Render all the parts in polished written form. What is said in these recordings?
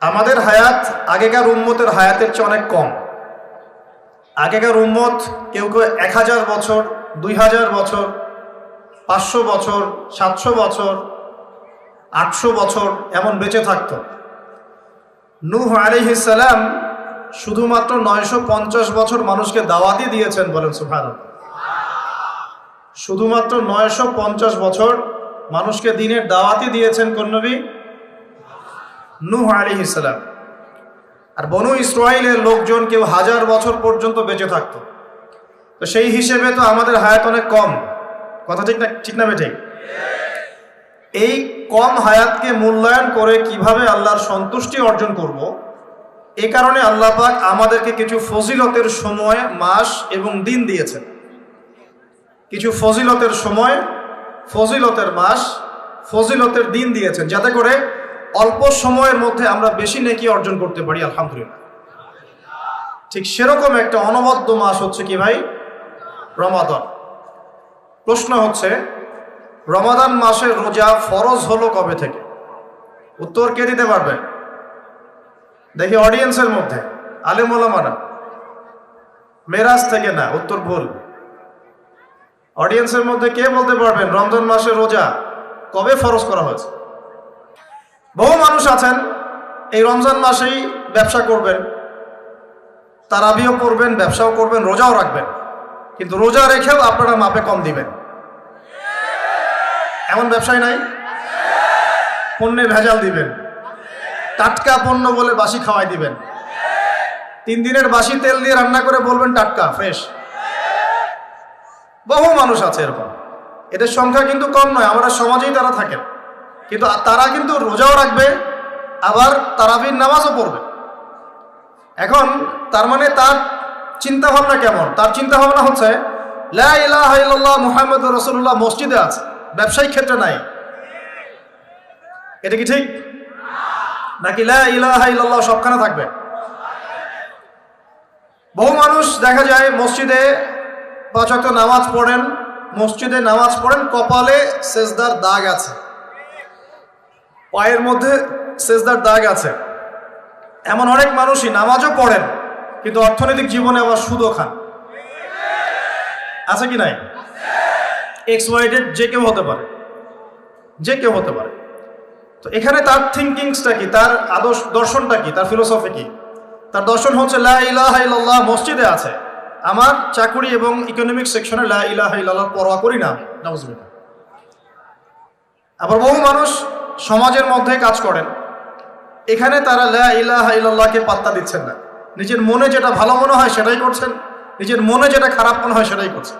আমাদের হায়াত আগেকার উম্মতের হায়াতের চেয়ে অনেক কম। আগেকার উম্মত কেউ কেউ 1000 বছর, 2000 বছর, 500 বছর, 700 বছর, 800 বছর এমন বেঁচে থাকত। নূহ আলাইহিস সালাম শুধুমাত্র 950 বছর মানুষকে দাওয়াতই দিয়েছেন, বলেন সুবহানাল্লাহ। শুধুমাত্র 950 বছর মানুষকে দ্বীনের দাওয়াতই দিয়েছেন কোন নবী? নূহ আলাইহিস সালাম। আর বনু ইসরাইলের লোকজন কেউ 1000 বছর পর্যন্ত বেঁচে থাকত। তো সেই হিসেবে তো আমাদের হায়াত অনেক কম। কথা ঠিক না? ঠিক না বেঠিক? এই কম হায়াতকে মূল্যায়ন করে কিভাবে আল্লাহর সন্তুষ্টি অর্জন করব, এই কারণে আল্লাহ পাক আমাদেরকে কিছু ফজিলতের সময়, মাস এবং দিন দিয়েছেন। কিছু ফজিলতের সময়, ফজিলতের মাস, ফজিলতের দিন দিয়েছেন, যাতে করে অল্প সময়ের মধ্যে আমরা বেশি নেকি অর্জন করতে পারি। আলহামদুলিল্লাহ। ঠিক সেরকম একটা অনবদ্য মাস হচ্ছে কি ভাই? রমাদান। প্রশ্ন হচ্ছে, রমাদান মাসের রোজা ফরজ হলো কবে থেকে? উত্তর কে দিতে পারবে? দেখি অডিয়েন্সের মধ্যে। আলেম ওলামারা? মেরাজ থেকে না, উত্তর ভুল। অডিয়েন্সের মধ্যে কে বলতে পারবেন রমজান মাসের রোজা কবে ফরজ করা হয়েছে? বহু মানুষ আছেন এই রমজান মাসেই ব্যবসা করবেন, তারাবিও পড়বেন, ব্যবসাও করবেন, রোজাও রাখবেন, কিন্তু রোজা রেখেও আপনারা মাপে কম দিবেন। এমন ব্যবসায় নাই? পণ্যে ভেজাল দিবেন, টাটকা পণ্য বলে বাসি খাওয়াই দিবেন, 3 দিনের বাসি তেল দিয়ে রান্না করে বলবেন টাটকা ফ্রেশ। বহু মানুষ আছে এরকম। এদের সংখ্যা কিন্তু কম নয়, আমরা সমাজেই তারা থাকেন, কিন্তু তারা কিন্তু রোজাও রাখবে, আবার তারাবির নামাজও পড়বে। এখন তার মানে তার চিন্তা ভাবনা কেমন? তার চিন্তা ভাবনা হচ্ছে লা ইলাহা ইল্লাল্লাহ মুহাম্মাদুর রাসূলুল্লাহ মসজিদে আছে, ব্যবসায়িক ক্ষেত্রে নাই। এটা কি ঠিক? নাকি লা ইলাহা ইল্লাল্লাহ সবখানে থাকবে? বহু মানুষ দেখা যায় মসজিদে 5 ওয়াক্ত নামাজ পড়েন, মসজিদে নামাজ পড়েন, কপালে সেজদার দাগ আছে, পায়ের মধ্যে সেজদার দাগ আছে। এমন অনেক মানুষই নামাজও পড়েন, কিন্তু অর্থনৈতিক জীবনে আবার সুদও খান। আছে কি নাই? এক্সওয়াইডেড যে কেউ হতে পারে, যে কেউ হতে পারে। তো এখানে তার থিঙ্কিংসটা কি, তার আদর্শ দর্শনটা কি, তার ফিলোসফি কি? তার দর্শন হচ্ছে লা ইলাহা ইল্লাল্লাহ মসজিদে আছে, আমার চাকুরি এবং ইকোনমিক সেকশনে লা ইলাহা ইল্লাল্লাহ পরোয়া করি না। নাউজুবিল্লাহ। আবার বহু মানুষ সমাজের মধ্যে কাজ করেন, এখানে তারা লা ইলাহা ইল্লাল্লাহকে পাত্তা দিচ্ছেন না। নিজের মনে যেটা ভালো মনে হয় সেটাই করছেন, নিজের মনে যেটা খারাপ মনে হয় সেটাই করছেন।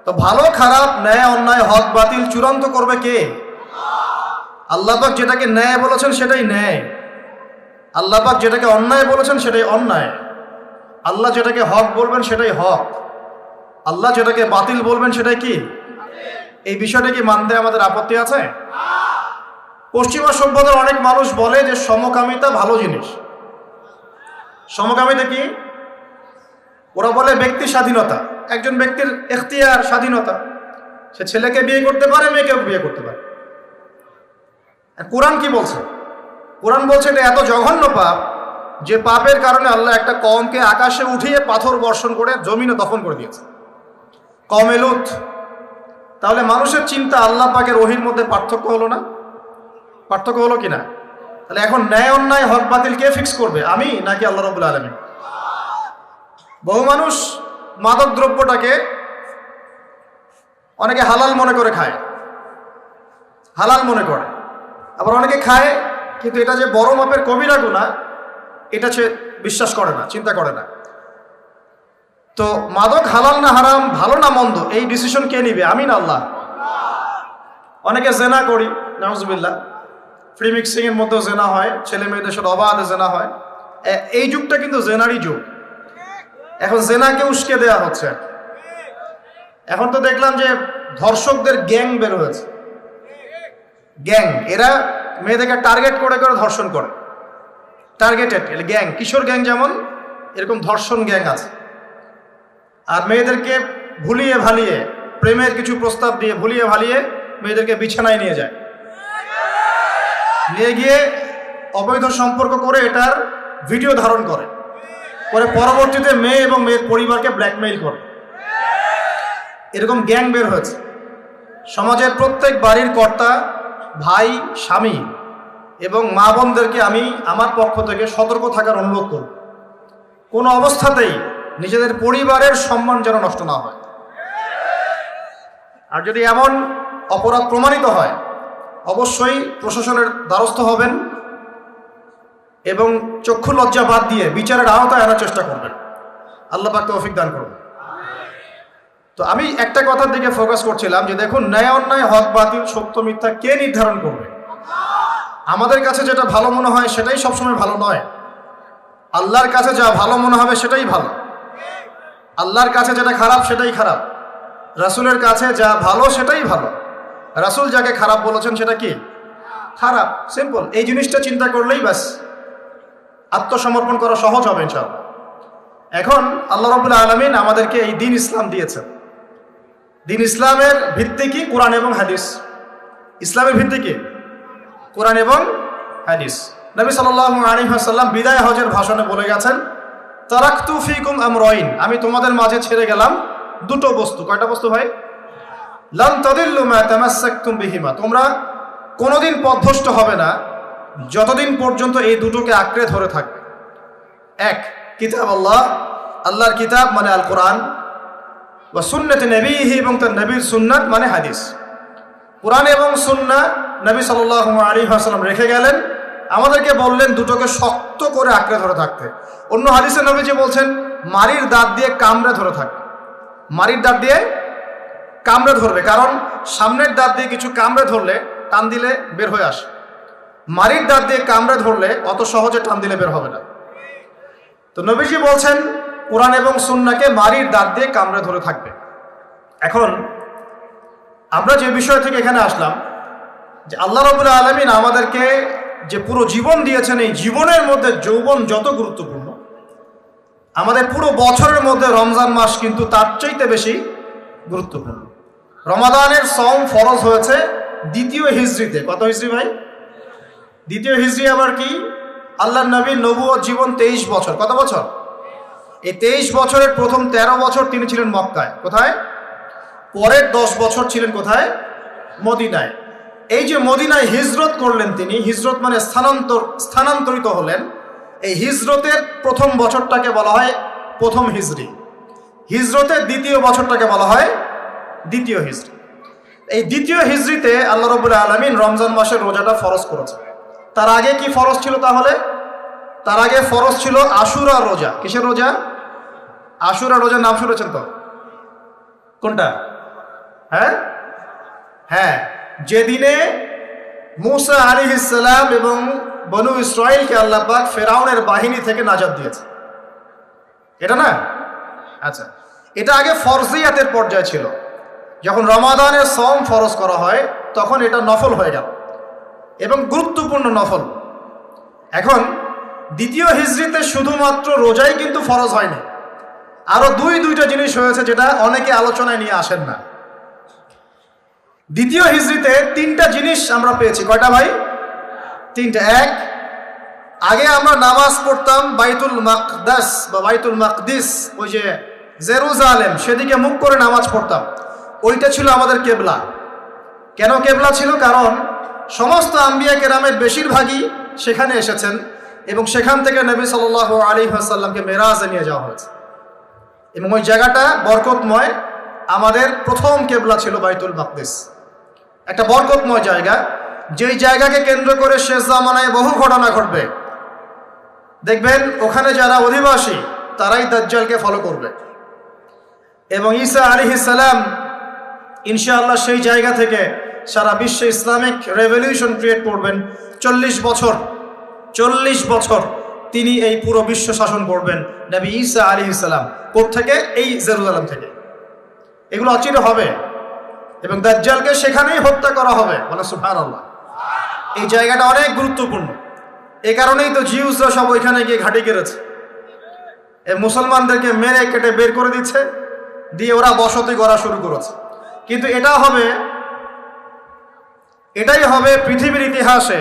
তো ভালো খারাপ, ন্যায় অন্যায়, হক বাতিল চূড়ান্ত করবে কে? আল্লাহ পাক যেটাকে ন্যায় বলেছেন সেটাই ন্যায়, আল্লাহ পাক যেটাকে অন্যায় বলেছেন সেটাই অন্যায়, আল্লাহ যেটাকে হক বলবেন সেটাই হক, আল্লাহ যেটাকে বাতিল বলবেন সেটাই কি? এই বিষয়টা কি মানতে আমাদের আপত্তি আছে? পশ্চিমা সভ্যতার অনেক মানুষ বলে যে সমকামিতা ভালো জিনিস। সমকামিতা কি? ওরা বলে ব্যক্তি স্বাধীনতা, একজন ব্যক্তির এখতিয়ার, স্বাধীনতা, সে ছেলেকে বিয়ে করতে পারে, মেয়েকেও বিয়ে করতে পারে। কোরআন কি বলছে? কোরআন বলছে এটা এত জঘন্য পাপ যে পাপের কারণে আল্লাহ একটা কওমকে আকাশে উঠিয়ে পাথর বর্ষণ করে জমিনে দফন করে দিয়েছে, কওমে লূত। তাহলে মানুষের চিন্তা আল্লাহ পাকের ওহীর মধ্যে পার্থক্য হলো না? পার্থক্য হলো কিনা? তাহলে এখন ন্যায় অন্যায়, হক বাতিল কে ফিক্স করবে, আমি নাকি আল্লাহ রাব্বুল আলামিন? বহু মানুষ মাদক দ্রব্যটাকে অনেকে হালাল মনে করে খায়, হালাল মনে করে। আবার অনেকে খায়, কিন্তু এটা যে বড় মাপের কবিরা গুনাহ এটা সে বিশ্বাস করে না, চিন্তা করে না। তো মাদক হালাল না হারাম, ভালো না মন্দ, এই ডিসিশন কে নিবে? আমি না আল্লাহ? অনেকে জেনা করি, নাউজুবিল্লাহ। ফ্রি মিক্সিং এর মধ্যেও জেনা হয়, ছেলে মেয়েদের সাথে অবাধে জেনা হয়। এই যুগটা কিন্তু জেনারই যুগ। এখন জেনাকে উস্কে দেওয়া হচ্ছে। এখন তো দেখলাম যে ধর্ষকদের গ্যাং বের হয়েছে, গ্যাং। এরা মেয়েদেরকে টার্গেট করে করে ধর্ষণ করে, টার্গেটেড গ্যাং। কিশোর গ্যাং যেমন, এরকম ধর্ষণ গ্যাং আছে। আর মেয়েদেরকে ভুলিয়ে ভালিয়ে, প্রেমের কিছু প্রস্তাব দিয়ে ভুলিয়ে ভালিয়ে মেয়েদেরকে বিছানায় নিয়ে যায়, নিয়ে গিয়ে অবৈধ সম্পর্ক করে এটার ভিডিও ধারণ করে পরবর্তীতে মেয়ে এবং মেয়ের পরিবারকে ব্ল্যাকমেইল করে। এরকম গ্যাং বের হয়েছে। সমাজের প্রত্যেক বাড়ির কর্তা, ভাই, স্বামী এবং মা বোনদেরকে আমি আমার পক্ষ থেকে সতর্ক থাকার অনুরোধ করব। কোনো অবস্থাতেই নিজেদের পরিবারের সম্মান যেন নষ্ট না হয়। আর যদি এমন অপরাধ প্রমাণিত হয় অবশ্যই প্রশাসনের দ্বারস্থ হবেন এবং চক্ষু লজ্জা বাদ দিয়ে বিচারের আওতায় আনার চেষ্টা করবেন। আল্লাহ পাক তৌফিক দান করুন। তো আমি একটা কথার দিকে ফোকাস করছিলাম যে দেখুন, ন্যায় অন্যায়, হক বাতিল, সত্য মিথ্যা কে নির্ধারণ করবে? আমাদের কাছে যেটা ভালো মনে হয় সেটাই সবসময় ভালো নয়। আল্লাহর কাছে যা ভালো মনে হবে সেটাই ভালো। আল্লাহর কাছে যেটা খারাপ সেটাই খারাপ। রাসূলের কাছে যা ভালো সেটাই ভালো। রাসূল যাকে খারাপ বলেছেন সেটা কি? খারাপ। সিম্পল। এই জিনিসটা চিন্তা করলেই ব্যাস আত্মসমর্পণ করা সহজ হবে ইনশাআল্লাহ। এখন আল্লাহ রাব্বুল আলামিন আমাদেরকে এই দ্বীন ইসলাম দিয়েছেন। দ্বীন ইসলামের ভিত্তি কি? কোরআন এবং হাদিস। ইসলামের ভিত্তি কি? কোরআন এবং হাদিস। নবী সাল্লাল্লাহু আলাইহি ওয়াসাল্লাম বিদায় হজের ভাষণে বলে গেছেন, তারাকতু ফীকুম আমরাইন, আমি তোমাদের মাঝে ছেড়ে গেলাম দুটো বস্তু। কয়টা বস্তু ভাই? লান তাদিল্লু মা তামাসসাকতুম বিহিমা, তোমরা কোনোদিন পথভ্রষ্ট হবে না যতদিন পর্যন্ত এই দুটোকে আঁকড়ে ধরে থাকবে। এক, কিতাব আল্লাহ, আল্লাহর কিতাব মানে আল কোরআন, ওয়া সুন্নতে নবীহি, এবং তার নবীর সুন্নাত মানে হাদিস। কোরআন এবং সুন্নাহ নবী সাল্লাল্লাহু আলাইহি ওয়াসাল্লাম রেখে গেলেন, আমাদেরকে বললেন দুটোকে শক্ত করে আঁকড়ে ধরে থাকতে। অন্য হাদিসে নবীজি বলছেন মারির দাঁত দিয়ে কামড়ে ধরে থাকবে। মারির দাঁত দিয়ে কামড়ে ধরবে, কারণ সামনের দাঁত দিয়ে কিছু কামড়ে ধরলে টান দিলে বের হয়ে আসে। মারির দাঁত দিয়ে কামড়ে ধরলে অত সহজে টান দিলে বের হবে না। তো নবীজি বলছেন কোরআন এবং সুন্নাহকে মারির দাঁত দিয়ে কামড়ে ধরে থাকবে। এখন আমরা যে বিষয় থেকে এখানে আসলাম, যে আল্লাহ রাব্বুল আলামিন আমাদেরকে যে পুরো জীবন দিয়েছেন, এই জীবনের মধ্যে যৌবন যত গুরুত্বপূর্ণ, আমাদের পুরো বছরের মধ্যে রমজান মাস কিন্তু তার চাইতে বেশি গুরুত্বপূর্ণ। রমাদানের সওম ফরজ হয়েছে দ্বিতীয় হিজরিতে। কত হিজরি ভাই? দ্বিতীয় হিজরি আবার কি? আল্লাহর নবীর নবুয়ত জীবন 23 বছর। কত বছর? এই 23 বছরের প্রথম 13 বছর তিনি ছিলেন মক্কায়। কোথায়? পরের 10 বছর ছিলেন কোথায়? মদিনায়। এই যে মদিনায় হিজরত করলেন তিনি, হিজরত মানে স্থানান্তরিত হলেন। এই হিজরতের প্রথম বছরটাকে বলা হয় প্রথম হিজরি, হিজরতের দ্বিতীয় বছরটাকে বলা হয় দ্বিতীয় হিজরি। এই দ্বিতীয় হিজরিতে আল্লাহ রাব্বুল আলামিন রমজান মাসের রোজাটা ফরজ করেছে। তার আগে কি ফরজ ছিল তাহলে? তার আগে ফরজ ছিল আশুরা রোজা। কিসের রোজা? আশুরা রোজার নাম শুনেছেন তো? কোনটা? হ্যাঁ, যেদিনে মূসা আলাইহিস সালাম এবং বনু ইসরাইলকে আল্লাহ পাক ফেরাউনের বাহিনী থেকে নাজাত দিয়েছে, এটা না? আচ্ছা, এটা আগে ফরজিয়াতের পর্যায়ে ছিল। যখন রমাদানের সওম ফরজ করা হয় তখন এটা নফল হয়ে গেল এবং গুরুত্বপূর্ণ নফল। এখন দ্বিতীয় হিজরিতে শুধুমাত্র রোজাই কিন্তু ফরজ হয়নি, আরো দুইটা জিনিস হয়েছে যেটা অনেকে আলোচনায় নিয়ে আসেন না। দ্বিতীয় হিজরিতে 3টা জিনিস আমরা পেয়েছি। কয়টা ভাই? 3টা। এক, আগে আমরা নামাজ পড়তাম বাইতুল মাকদাস বা বাইতুল মাকদিস, ওই যে জেরুজালেম, সেদিকে মুখ করে নামাজ পড়তাম। ওইটা ছিল আমাদের কেবলা। কেন কেবলা ছিল? কারণ সমস্ত আম্বিয়া কেরামের বেশিরভাগই সেখানে এসেছেন এবং সেখান থেকে নবী সাল্লাল্লাহু আলাইহি ওয়াসাল্লামকে মেরাজে নিয়ে যাওয়া হয়েছে এবং ওই জায়গাটা বরকতময়। আমাদের প্রথম কেবলা ছিল বাইতুল মাকদিস, একটা বরকতময় জায়গা, যেই জায়গাকে কেন্দ্র করে শেষ জামানায় বহু ঘটনা ঘটবে। দেখবেন ওখানে যারা অধিবাসী তারাই দাজ্জালকে ফলো করবে এবং ঈসা আলাইহিস সালাম ইনশাআল্লাহ সেই জায়গা থেকে সারা বিশ্বে ইসলামিক রেভলিউশন ক্রিয়েট করবেন। 40 বছর তিনি এই পুরো বিশ্ব শাসন করবেন। নবী ঈসা আলাইহিস সালাম কোত্থেকে? এই জেরুজালেম থেকে। এগুলো অচিরে হবে এবং দাজ্জালকে সেখানেই হত্যা করা হবে। বলে সুবহানাল্লাহ। এই জায়গাটা অনেক গুরুত্বপূর্ণ। এই কারণেই তো জিউসরা সব ওইখানে গিয়ে ঘাঁটি গেড়েছে, মুসলমানদেরকে মেরে কেটে বের করে দিচ্ছে, দিয়ে ওরা বসতি করা শুরু করেছে। কিন্তু এটাই হবে পৃথিবীর ইতিহাসে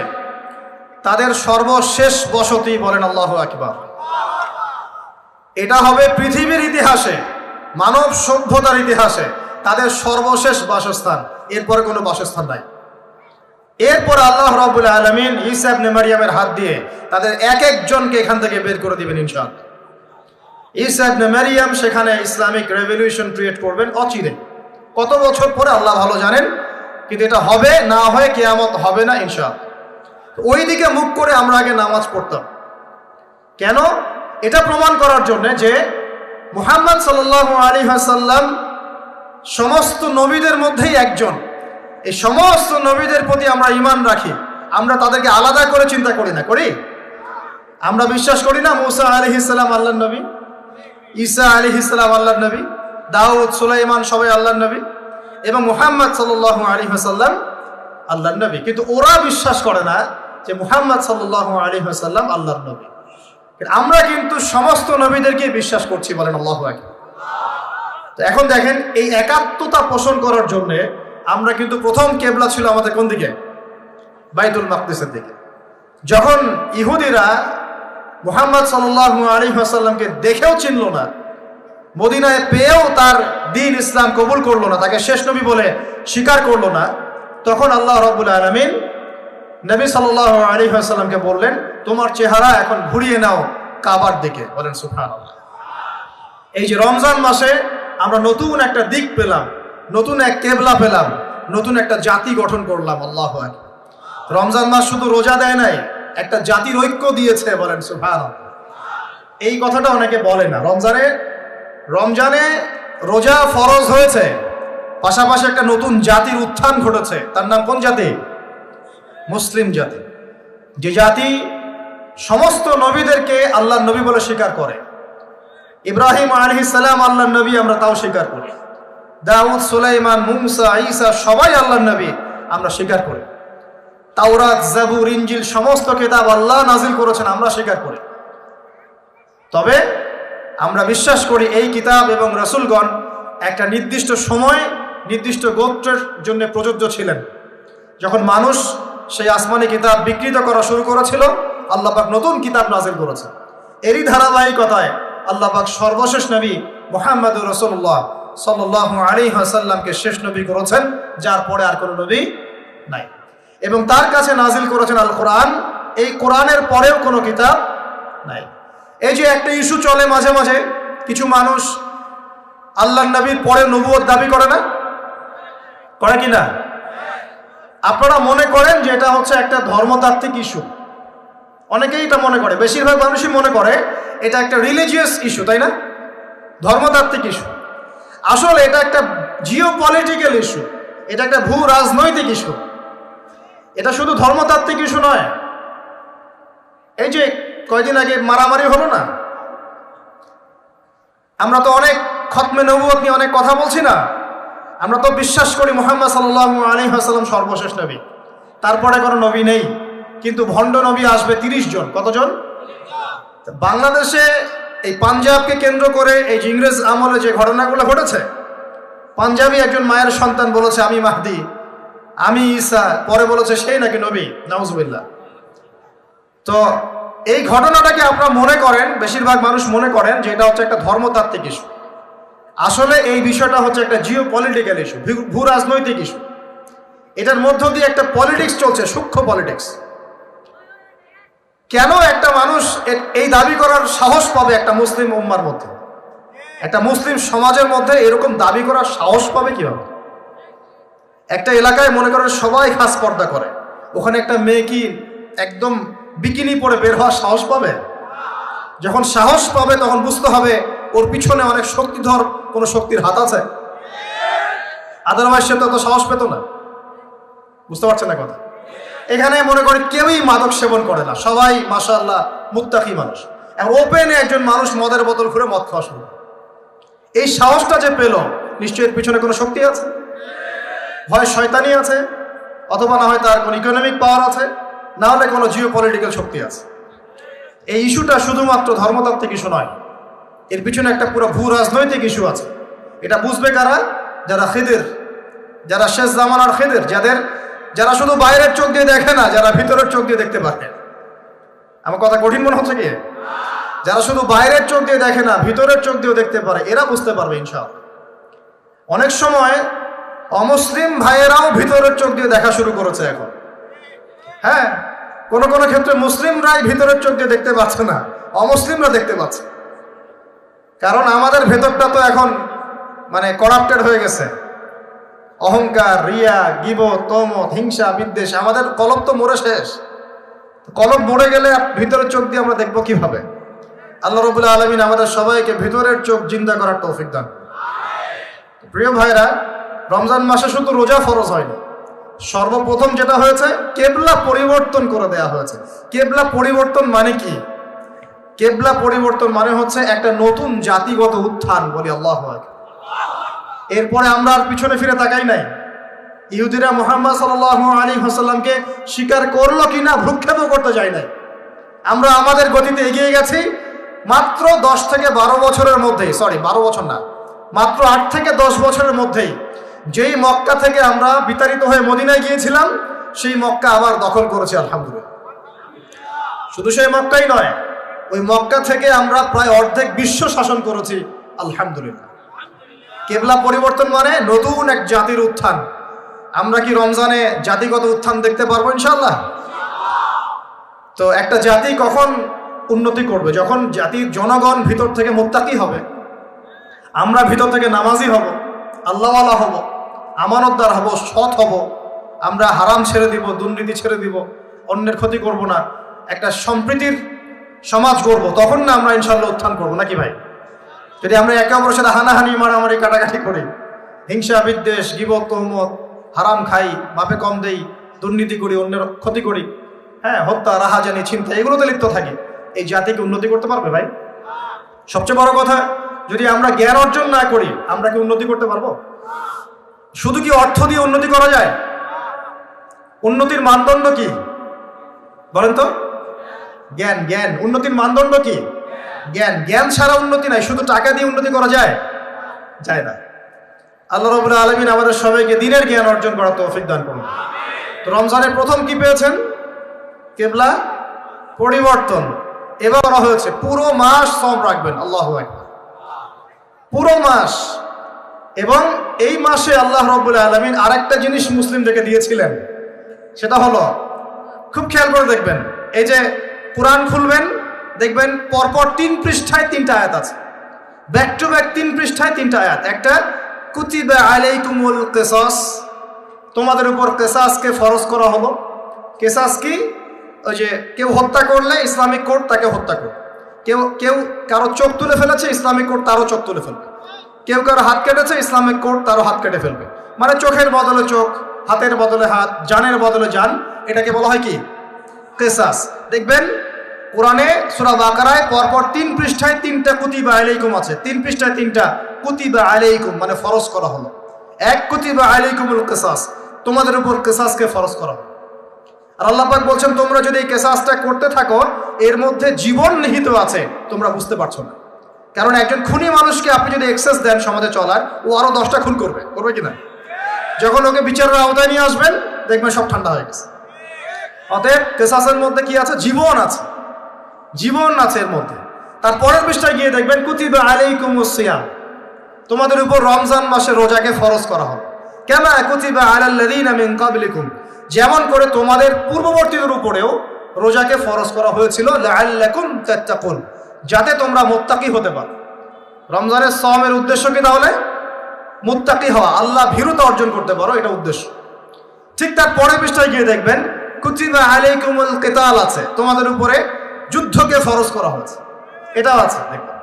তাদের সর্বশেষ বসতি, বলেন আল্লাহু আকবার। এটা হবে পৃথিবীর ইতিহাসে, মানব সভ্যতার ইতিহাসে তাদের সর্বশেষ বাসস্থান, এরপরে কোনো বাসস্থান নাই। এরপর আল্লাহ রাব্বুল আলামিন ঈসা ইবনে মারইয়ামের হাত দিয়ে তাদের এক একজনকে এখান থেকে বের করে দিবেন ইনশাআল্লাহ। ঈসা ইবনে মারইয়াম সেখানে ইসলামিক রেভলিউশন ক্রিয়েট করবেন অচিরে, কত বছর পরে আল্লাহ ভালো জানেন, কিন্তু এটা হবে, না হয় কিয়ামত হবে না ইনশাআল্লাহ। ওই দিকে মুখ করে আমরা আগে নামাজ পড়তাম কেন? এটা প্রমাণ করার জন্য যে মুহাম্মদ সাল্লাল্লাহু আলাইহি ওয়াসাল্লাম সমস্ত নবীদের মধ্যেই একজন। এই সমস্ত নবীদের প্রতি আমরা ঈমান রাখি, আমরা তাদেরকে আলাদা করে চিন্তা করি না, করি? আমরা বিশ্বাস করি না মূসা আলাইহিস সালাম আল্লাহর নবী, ঈসা আলাইহিস সালাম আল্লাহর নবী, দাউদ, সুলাইমান সবাই আল্লাহর নবী, এবং মুহাম্মদ সাল্লাল্লাহু আলাইহি ওয়াসাল্লাম আল্লাহর নবী। কিন্তু ওরা বিশ্বাস করে না যে মুহাম্মদ সাল্লাল্লাহু আলাইহি ওয়াসাল্লাম আল্লাহর নবী। আমরা কিন্তু সমস্ত নবীদেরকে বিশ্বাস করছি, বলেন আল্লাহু আকবার। তো এখন দেখেন, এই একাত্মতা পোষণ করার জন্য আমরা কিন্তু প্রথম কেবলা ছিল আমাদের কোন দিকে? বাইতুল মাকদিসের দিকে। যখন ইহুদিরা মুহাম্মদ সাল্লাল্লাহু আলাইহি ওয়াসাল্লামকে দেখেও চিনল না, মদিনায় পেয়েও তার দ্বীন ইসলাম কবুল করলো না, তাকে শেষ নবী বলে স্বীকার করলো না, তখন আল্লাহ রাব্বুল আলামিন নবী সাল্লাল্লাহু আলাইহি ওয়াসাল্লামকে বললেন, তোমার চেহারা এখন ঘুরিয়ে নাও কাবার দিকে, বলেন সুবহানাল্লাহ। এই যে রমজান মাসে আমরা নতুন একটা দিক পেলাম, নতুন এক কেবলা পেলাম, নতুন একটা জাতি গঠন করলাম, আল্লাহু আকবার। রমজান মাস শুধু রোজা দেয় নাই, একটা জাতির ঐক্য দিয়েছে, বলেন সুবহানাল্লাহ। এই কথাটা অনেকে বলে না। রমজানে রোজা ফরজ হয়েছে, পাশাপাশি একটা নতুন জাতির উত্থান ঘটেছে। তার নাম কোন জাতি? মুসলিম জাতি। যে জাতি সমস্ত নবীদেরকে আল্লাহর নবী বলে স্বীকার করে। ইব্রাহিম আলাইহিস সালাম আল্লাহর নবী, আমরা তাও স্বীকার করি। দাউদ, সুলাইমান, মূসা, ঈসা সবাই আল্লাহর নবী, আমরা স্বীকার করি। তাওরাত, জাবুর, ইনজিল সমস্ত কিতাব আল্লাহ নাজিল করেছেন, আমরা স্বীকার করি। তবে আমরা বিশ্বাস করি এই কিতাব এবং রাসূলগণ একটা নির্দিষ্ট সময়, নির্দিষ্ট গোত্রের জন্য প্রযোজ্য ছিলেন। যখন মানুষ সেই আসমানি কিতাব বিকৃত করা শুরু করেছিল, আল্লাহ পাক নতুন কিতাব নাজিল করেছেন। এরই ধারাবাহিকতায় আল্লাহ পাক সর্বশেষ নবী মুহাম্মদুর রাসূলুল্লাহ সাল্লাল্লাহু আলাইহি ওয়াসাল্লামকে শেষ নবী করেছেন, যার পরে আর কোনো নবী নাই। এবং তার কাছে নাজিল করেছেন আল কোরআন। এই কোরআনের পরেও কোনো কিতাব নাই। এই যে একটা ইস্যু চলে মাঝে মাঝে, কিছু মানুষ আল্লাহর নবীর পরে নবুয়ত দাবি করে না, করে কি না? আপনারা মনে করেন যে এটা হচ্ছে একটা ধর্মতাত্ত্বিক ইস্যু, অনেকেই এটা মনে করে, বেশিরভাগ মানুষই মনে করে এটা একটা রিলিজিয়াস ইস্যু, তাই না? ধর্মতাত্ত্বিক ইস্যু। আসলে এটা একটা জিও পলিটিক্যাল ইস্যু, এটা একটা ভূ রাজনৈতিক ইস্যু। এটা শুধু ধর্মতাত্ত্বিক ইস্যু নয়। এই যে কয়দিন আগে মারামারি হলো না, আমরা তো অনেক খতমে নবুয়ত নিয়ে অনেক কথা বলছি না? আমরা তো বিশ্বাস করি মুহাম্মদ সাল্লাল্লাহু আলাইহি ওয়াসাল্লাম সর্বশেষ নবী, তারপরে কোনো নবী নেই। কিন্তু ভণ্ড নবী আসবে 30 জন। কতজন? বাংলাদেশে এই পাঞ্জাবকে কেন্দ্র করে এই যে ইংরেজ আমলে যে ঘটনাগুলো ঘটেছে, পাঞ্জাবি একজন মায়ের সন্তান বলেছে আমি মাহদি, আমি ঈসা, পরে বলেছে সেই নাকি নবী, নাউজুবিল্লাহ। তো এই ঘটনাটাকে আপনারা মনে করেন, বেশিরভাগ মানুষ মনে করেন যে এটা হচ্ছে একটা ধর্মতাত্ত্বিক ইস্যু। আসলে এই বিষয়টা হচ্ছে একটা জিও পলিটিক্যাল ইস্যু, ভূ রাজনৈতিক ইস্যু। এটার মধ্য দিয়ে একটা পলিটিক্স চলছে, সূক্ষ্ম পলিটিক্স। কেন একটা মানুষ এই দাবি করার সাহস পাবে একটা মুসলিম উম্মার মধ্যে, একটা মুসলিম সমাজের মধ্যে এরকম দাবি করার সাহস পাবে কিভাবে? একটা এলাকায় মনে করেন সবাই খাস পর্দা করে, ওখানে একটা মেয়ে কি একদম বিকিনি পরে বের হওয়ার সাহস পাবে? যখন সাহস পাবে তখন বুঝতে হবে ওর পিছনে অনেক শক্তিধর কোনো শক্তির হাত আছে, আদারওয়াইজ সে তো সাহস পেত না। বুঝতে পারছেন না কথা? এখানে মনে করে কেউই মাদক সেবন করে না, সবাই মাশাআল্লাহ মুত্তাকি মানুষ। এখন ওপেনে একজন মানুষ মদের বোতল ঘুরে মদ খাওয়া শুরু। এই সাহসটা যে পেল, নিশ্চয়ই এর পিছনে কোনো শক্তি আছে, হয় শয়তানি আছে, অথবা না হয় তার কোনো ইকোনমিক পাওয়ার আছে, না হলে কোনো জিও পলিটিক্যাল শক্তি আছে। এই ইস্যুটা শুধুমাত্র ধর্মতাত্ত্বিক ইস্যু নয়, এর পিছনে একটা পুরো ভূ রাজনৈতিক ইস্যু আছে। এটা বুঝবে কারা? যারা খিদির, যারা শেষ জামানার খিদির, যারা শুধু বাইরের চোখ দিয়ে দেখে না, যারা ভিতরের চোখ দিয়ে দেখতে পারে। আমার কথা কঠিন মনে হচ্ছে কি? যারা শুধু বাইরের চোখ দিয়ে দেখে না, ভিতরের চোখ দিয়েও দেখতে পারে, এরা বুঝতে পারবে ইনশাআল্লাহ। অনেক সময় অমুসলিম ভাইয়েরাও ভিতরের চোখ দিয়ে দেখা শুরু করেছে এখন। হ্যাঁ, কোনো কোনো ক্ষেত্রে মুসলিমরাই ভিতরের চোখ দিয়ে দেখতে পাচ্ছে না, অমুসলিমরা দেখতে পাচ্ছে। কারণ আমাদের ভেতরটা তো এখন মানে করাপ্টেড হয়ে গেছে। অহংকার, রিয়া, গীবত, তমত, হিংসা, বিদ্বেষ, আমাদের কলব তো মরে শেষ। কলব মরে গেলে ভিতরের চোখ দিয়ে আমরা দেখবো কিভাবে? আল্লাহ রাব্বুল আলামিন আমাদের সবাইকে ভিতরের চোখ জিন্দা করার তৌফিক দান। প্রিয় ভাইরা, রমজান মাসে শুধু রোজা ফরজ হয়নি, সর্বপ্রথম যেটা হয়েছে কেবলা পরিবর্তন করে দেয়া হয়েছে। কেবলা পরিবর্তন মানে কি? কেবলা পরিবর্তন মানে হচ্ছে একটা নতুন জাতিগত উত্থান, বলি আল্লাহু আকবার। এরপরে আমরা আর পিছনে ফিরে তাকাই নাই। ইহুদিরা মুহাম্মদ সাল্লাল্লাহু আলাইহি ওয়াসাল্লামকে স্বীকার করলো কিনা ভ্রুক্ষেপও করতে যায় নাই। আমরা আমাদের গতিতে এগিয়ে গেছি। মাত্র 10 থেকে 12 বছরের মধ্যেই, 12 বছর না, মাত্র 8 থেকে 10 বছরের মধ্যেই যেই মক্কা থেকে আমরা বিতাড়িত হয়ে মদিনায় গিয়েছিলাম, সেই মক্কা আবার দখল করেছি আলহামদুলিল্লাহ। শুধু সেই মক্কাই নয়, ওই মক্কা থেকে আমরা প্রায় অর্ধেক বিশ্ব শাসন করেছি আলহামদুলিল্লাহ। কেবলা পরিবর্তন মানে নতুন এক জাতির উত্থান। আমরা কি রমজানে জাতিগত উত্থান দেখতে পারবো ইনশাআল্লাহ? তো একটা জাতি কখন উন্নতি করবে? যখন জাতির জনগণ ভিতর থেকে মুত্তাকি হবে, আমরা ভিতর থেকে নামাজি হব, আল্লাহওয়ালা হব, আমানতদার হব, সৎ হব, আমরা হারাম ছেড়ে দিব, দুর্নীতি ছেড়ে দিব, অন্যের ক্ষতি করব না, একটা সম্প্রীতির সমাজ গড়ব, তখন না আমরা ইনশাআল্লাহ উত্থান করবো, নাকি ভাই? যদি আমরা একে অপরের সাথে হানাহানি, মারামারি, কাটাকাটি করি, হিংসা, বিদ্বেষ, গীবত, তহমত, হারাম খাই, মাপে কম দেই, দুর্নীতি করি, অন্যের ক্ষতি করি, হ্যাঁ, হত্যা, রাহাজানি, ছিনতা, এগুলোতে লিপ্ত থাকি, এই জাতিকে উন্নতি করতে পারবে ভাই? সবচেয়ে বড় কথা, যদি আমরা জ্ঞান অর্জন না করি, আমরা কি উন্নতি করতে পারবো? শুধু কি অর্থ দিয়ে উন্নতি করা যায়? উন্নতির মানদণ্ড কি বলেন তো? জ্ঞান। জ্ঞান উন্নতির মানদণ্ড কি? জ্ঞান। জ্ঞান ছাড়া উন্নতি নাই। শুধু টাকা দিয়ে উন্নতি করা যায়? যায় না। আল্লাহ রাব্বুল আলামিন আমাদের সবাইকে দ্বীনের জ্ঞান অর্জন করার তৌফিক দান করুন। তো রমজানের প্রথম কি পেয়েছেন? কেবলা পরিবর্তন। এবার বলা হয়েছে পুরো মাস সওম রাখবেন। আল্লাহু আকবার। পুরো মাস। এবং এই মাসে আল্লাহ রাব্বুল আলামিন আরেকটা জিনিস মুসলিমদেরকে দিয়েছিলেন, সেটা হলো, খুব খেয়াল করে দেখবেন, এই যে কোরআন খুলবেন, দেখবেন পরপর 3 পৃষ্ঠায় 3টা আয়াত আছে, ব্যাক টু ব্যাক 3 পৃষ্ঠায় 3টা আয়াত। একটা কুতিবা আলাইকুমুল কিসাস, তোমাদের উপর কিসাসকে ফরজ করা হলো। কিসাস কি? ওই যে কেউ হত্যা করলে ইসলামিক কোর্ট তাকে হত্যা করবে, কেউ কারো চোখ তুলে ফেলেছে, ইসলামিক কোর্ট তারও চোখ তুলে ফেলবে, কেউ কারো হাত কেটেছে, ইসলামিক কোর্ট তারও হাত কেটে ফেলবে। মানে চোখের বদলে চোখ, হাতের বদলে হাত, জানের বদলে জান, এটাকে বলা হয় কি? কিসাস। দেখবেন কোরআনে সূরা বাকারায় পরপর 3 পৃষ্ঠায় 3টা কুতিবা আলাইকুম আছে। 3 পৃষ্ঠায় 3টা কুতিবা আলাইকুম মানে ফরজ করা হলো। এক কুতিবা আলাইকুমুল কিসাস, তোমাদের উপর কিসাসকে ফরজ করা হলো। আর আল্লাহ পাক বলছেন, তোমরা যদি এই কিসাসটা করতে থাকো, এর মধ্যে জীবন নিহিত আছে, তোমরা বুঝতে পারছো না। কারণ একজন খুনি মানুষকে আপনি যদি এক্সেস দেন সমাজে চলার, ও আরো 10টা খুন করবে কিনা? যখন ওকে বিচারের আওতায় নিয়ে আসবেন, দেখবেন সব ঠান্ডা হয়ে গেছে। অতএব কিসাসের মধ্যে কি আছে? জীবন আছে, জীবন আছে এর মধ্যে। তার পরের পৃষ্ঠায় গিয়ে দেখবেন কুতিবা আলাইকুমুস সিয়াম, তোমাদের উপর রমজান মাসে রোজাকে ফরজ করা হবে। কামা কুতিবা আলাল্লাযীনা মিন ক্বাবলিকুম, যেমন করে তোমাদের পূর্ববর্তীদের উপরেও রোজাকে ফরজ করা হয়েছিল, লাআল্লাকুম তাত্তাকুন, যাতে তোমরা মুত্তাকি হতে পারো। রমজানের সওমের উদ্দেশ্য কি তাহলে? মুত্তাকি হওয়া, আল্লাহ ভীরুতা অর্জন করতে পারো, এটা উদ্দেশ্য। ঠিক তার পরের পৃষ্ঠায় গিয়ে দেখবেন কুতিবা আলাইকুমুল কিতাল আছে, তোমাদের উপরে যুদ্ধকে ফরজ করা হয়েছে, এটাও আছে দেখবেন।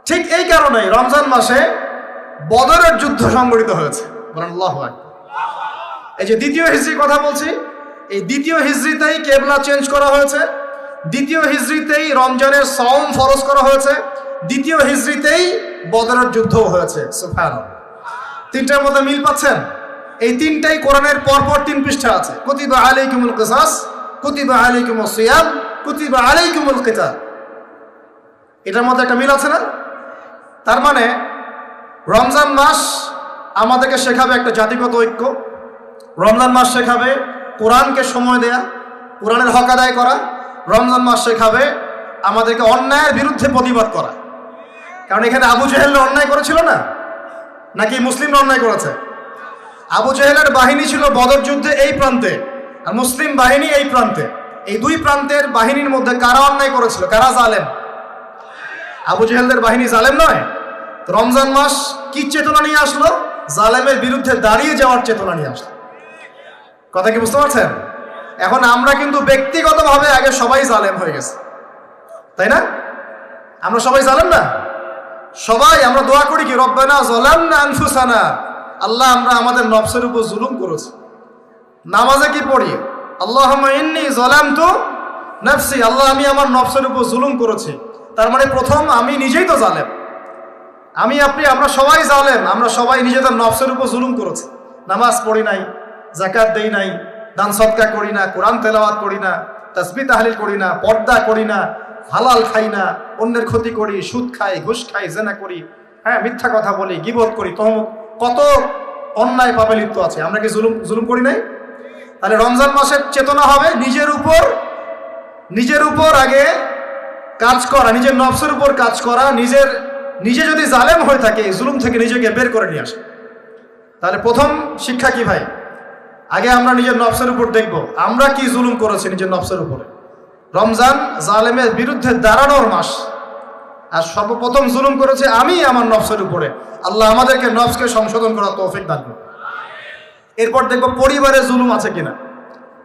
ঠিক এই কারণেই রমজান মাসে বদরের যুদ্ধ সংগঠিত হয়েছে। বলেন আল্লাহু আকবার। এই যে 2য় হিজরি কথা বলছি, এই 2য় হিজরিতেই কেবলা চেঞ্জ করা হয়েছে, 2য় হিজরিতেই রমজানের সওম ফরজ করা হয়েছে, 2য় হিজরিতেই বদরের যুদ্ধও হয়েছে। সুবহানাল্লাহ। 3টার মধ্যে মিল পাচ্ছেন? এই 3টাই কোরআনের পরপর 3 পৃষ্ঠা আছে। কুতিবা আলাইকুমুল কিসাস, কুতিবা আলাইকুমুস সিয়াম, কুতিবা আলাইকুমুল কিতাল। এটার মধ্যে একটা মিল আছে না? তার মানে রমজান মাস আমাদেরকে শেখাবে একটা জাতিগত ঐক্য। রমজান মাস শেখাবে কোরআনকে সময় দেয়া, কোরআনের হক আদায় করা। রমজান মাস শেখাবে আমাদেরকে অন্যায়ের বিরুদ্ধে প্রতিবাদ করা। কারণ এখানে আবু জেহেল অন্যায় করেছিল না, নাকি মুসলিমরা অন্যায় করেছে? আবু জেহেলের বাহিনী ছিল বদর যুদ্ধে এই প্রান্তে, আর মুসলিম বাহিনী এই প্রান্তে। এই দুই প্রান্তের বাহিনীর মধ্যে কারা অন্যায় করেছিল, কারা জালেম? আবু জেহেলদের বাহিনী জালেম নয়? তো রমজান মাস কি চেতনা নিয়ে আসলো? জালেমের বিরুদ্ধে দাঁড়িয়ে যাওয়ার চেতনা নিয়ে আসলো। কথা কি বুঝতে পারছেন? এখন আমরা কিন্তু ব্যক্তিগতভাবে আগে সবাই জালেম হয়ে গেছে, তাই না? আমরা সবাই জালেম না? সবাই আমরা দোয়া করি কি, রব্বানা যালামনা আনফুসানা, আল্লাহ আমরা আমাদের নফসের উপর জুলুম করেছি। নামাজে কি পড়ি, আল্লাহুম্মা ইন্নী যালামতু নাফসি, আল্লাহ আমি আমার নফসের উপর জুলুম করেছি। তার মানে প্রথম আমি নিজেই তো জালেম। আমি আপনি আমরা সবাই জালেম, আমরা সবাই নিজেদের নফসের উপর জুলুম করেছি। নামাজ পড়ি নাই, যাকাত দেই নাই, দান সদকা করি না, কোরআন তেলাওয়াত করি না, তাসবিহ তাহলিল করি না, পর্দা করি না, হালাল খাই না, অন্যের ক্ষতি করি, সুদ খাই, ঘুষ খাই, জেনা করি, হ্যাঁ মিথ্যা কথা বলি, গীবত করি, কত অন্যায় পাপে লিপ্ত আছে। আমরা কি জুলুম করি নাই? তাহলে রমজান মাসের চেতনা হবে নিজের উপর আগে কাজ করা, নিজের নফসের উপর কাজ করা। নিজে যদি জালেম হয়ে থাকে, জুলুম থেকে নিজেকে বের করে নিয়ে আসে। তাহলে প্রথম শিক্ষা কি ভাই? আগে আমরা নিজের নফসের উপর দেখব আমরা কি জুলুম করেছি নিজের নফসের উপরে। রমজান জালেমের বিরুদ্ধে দাঁড়ানোর মাস, আর সর্বপ্রথম জুলুম করেছে আমি আমার নফসের উপরে। আল্লাহ আমাদেরকে নফসকে সংশোধন করার তৌফিক দান করুন। এরপর দেখব পরিবারে জুলুম আছে কিনা,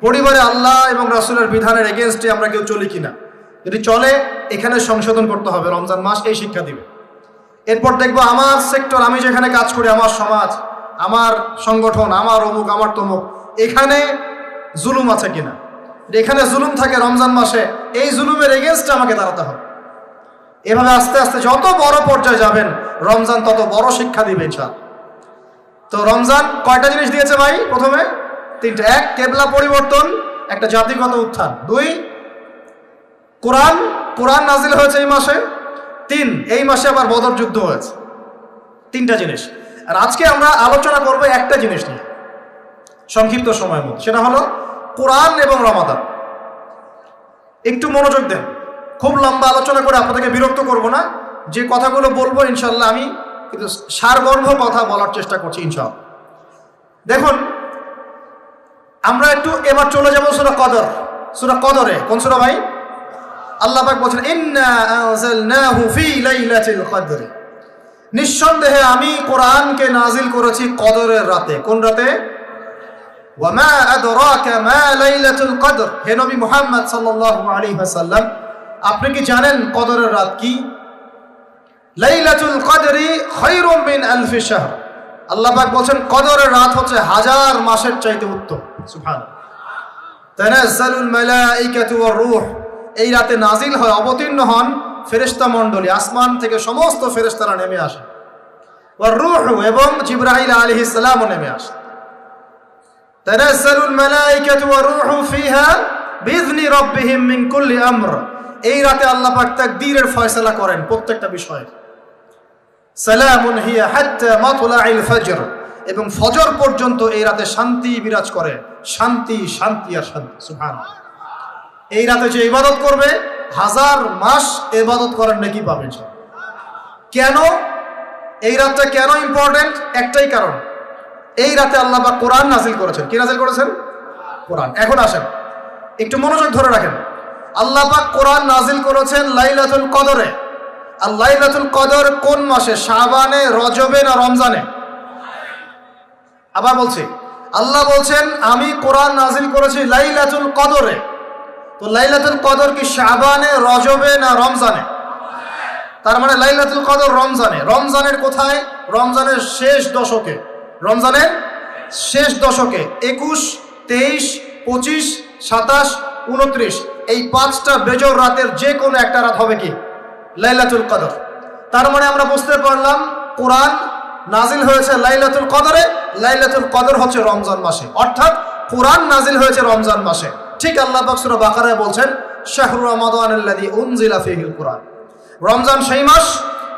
পরিবারে আল্লাহ এবং রাসূলের বিধানের এগেইনস্টে আমরা কেউ চলি কিনা। যদি চলে, এখানে সংশোধন করতে হবে। রমজান মাস এই শিক্ষা দিবে। এরপর দেখব আমার সেক্টর, আমি যেখানে কাজ করি, আমার সমাজ, আমার সংগঠন, আমার অমুক, আমার তমুক, এখানে জুলুম আছে কিনা। এখানে জুলুম থাকে রমজান মাসে, এই জুলুমের এগেইনস্টে আমাকে দাঁড়াতে হবে। এভাবে আস্তে আস্তে যত বড় পর্যায়ে যাবেন, রমজান তত বড় শিক্ষা দিবে ইনশাআল্লাহ। তো রমজান কয়টা জিনিস দিয়েছে ভাই? প্রথমে তিনটা। এক, কেবলা পরিবর্তন, একটা জাতিগত উত্থান। দুই, কোরআন নাজিল হয়েছে এই মাসে। তিন, এই মাসে আবার বদর যুদ্ধ হয়েছে। তিনটা জিনিস। আর আজকে আমরা আলোচনা করব একটা জিনিস নিয়ে সংক্ষিপ্ত সময়ের মধ্যে, সেটা হলো কোরআন এবং রমাদান। একটু মনোযোগ দেন। খুব লম্বা আলোচনা করে আপনাদেরকে বিরক্ত করব না। যে কথাগুলো বলবো ইনশাল্লাহ আমি কিন্তু সারগর্ভ কথা বলার চেষ্টা করছি ইনশাআল্লাহ। দেখুন, আমরা একটু এবার চলে যাব সূরা কদর। সূরা কদরে কোন সূরা ভাই? আল্লাহ পাক বলেন, ইন্না আনজালনাহু ফি লাইলাতিল কদর, নিঃসন্দেহে আমি কোরআনকে নাজিল করেছি কদরের রাতে। কোন রাতে? ওয়া মা আদরাকা মা লাইলাতুল কদর, হে নবী মুহাম্মদ সাল্লাল্লাহু আলাইহি ওয়াসাল্লাম, আপনি কি জানেন কদরের রাত কি? লাইলাতুল কদরি খায়রুম মিন আলফি শাহর, আল্লাহ পাক বলেন কদরের রাত হচ্ছে হাজার মাসের চাইতে উত্তম। সুবহানাল্লাহ। তানাজ্জালুল মালাইকাতু ওয়ার রূহ, এই রাতে নাজিল হয়, অবতীর্ণ হন ফেরেশতা মণ্ডলী, আসমান থেকে সমস্ত ফেরেশতারা নেমে আসে। ওয়ার রূহ, এবং জিবরাইল আলাইহিস সালামও নেমে আসে। তানাজ্জালুল মালাইকাতু ওয়ার রূহু ফিহা বিইذনি রাব্বিহিম মিন কুল্লি আমর, এই রাতে আল্লাহ পাক তাকদীরের ফয়সালা করেন প্রত্যেকটা বিষয়ে। সালামুন হিয়া হাত্তা মাতলাইল ফজর, এবং ফজর পর্যন্ত এই রাতে শান্তি বিরাজ করে। শান্তি, শান্তি আর শান্তি। সুবহানাল্লাহ। এই রাতে যে ইবাদত করবে, হাজার মাস ইবাদত করার নেকি পাবে। কেন এই রাতটা কেন ইম্পর্টেন্ট? একটাই কারণ, এই রাতে আল্লাহ পাক কোরআন নাজিল করেছেন। কি নাজিল করেছেন? কোরআন। এখন আসেন, একটু মনোযোগ ধরে রাখেন। আল্লাহ পাক কোরআন নাজিল করেছেন লাইলাতুল কদরে। আর লাইলাতুল কদর কোন মাসে? শাবানে, রজবে না রমজানে? আবার বলছি, আল্লাহ বলছেন আমি কোরআন নাজিল করেছি লাইলাতুল কদরে। তো লাইলাতুল কদর কি শাবানে, রজবে না রমজানে? তার মানে লাইলাতুল কদর রমজানে। রমজানের কোথায়? রমজানের শেষ দশকে। রমজানের শেষ দশকে 21, 23, 25, 27, 29, এই পাঁচটা বেজর রাতের যে কোনো একটা রাত হবে কি? লাইলাতুল কদর। তার মানে আমরা বুঝতে পারলাম কোরআন নাজিল হয়েছে লাইলাতুল কদরে, লাইলাতুল কদর হচ্ছে রমজান মাসে, অর্থাৎ কোরআন নাজিল হয়েছে রমজান মাসে। ঠিক আল্লাহ পাক সূরা বাকারায় বলছেন, শাহরু রমাদানাল্লাযী উনজিলা ফীহিল কুরআন, রমজান সেই মাস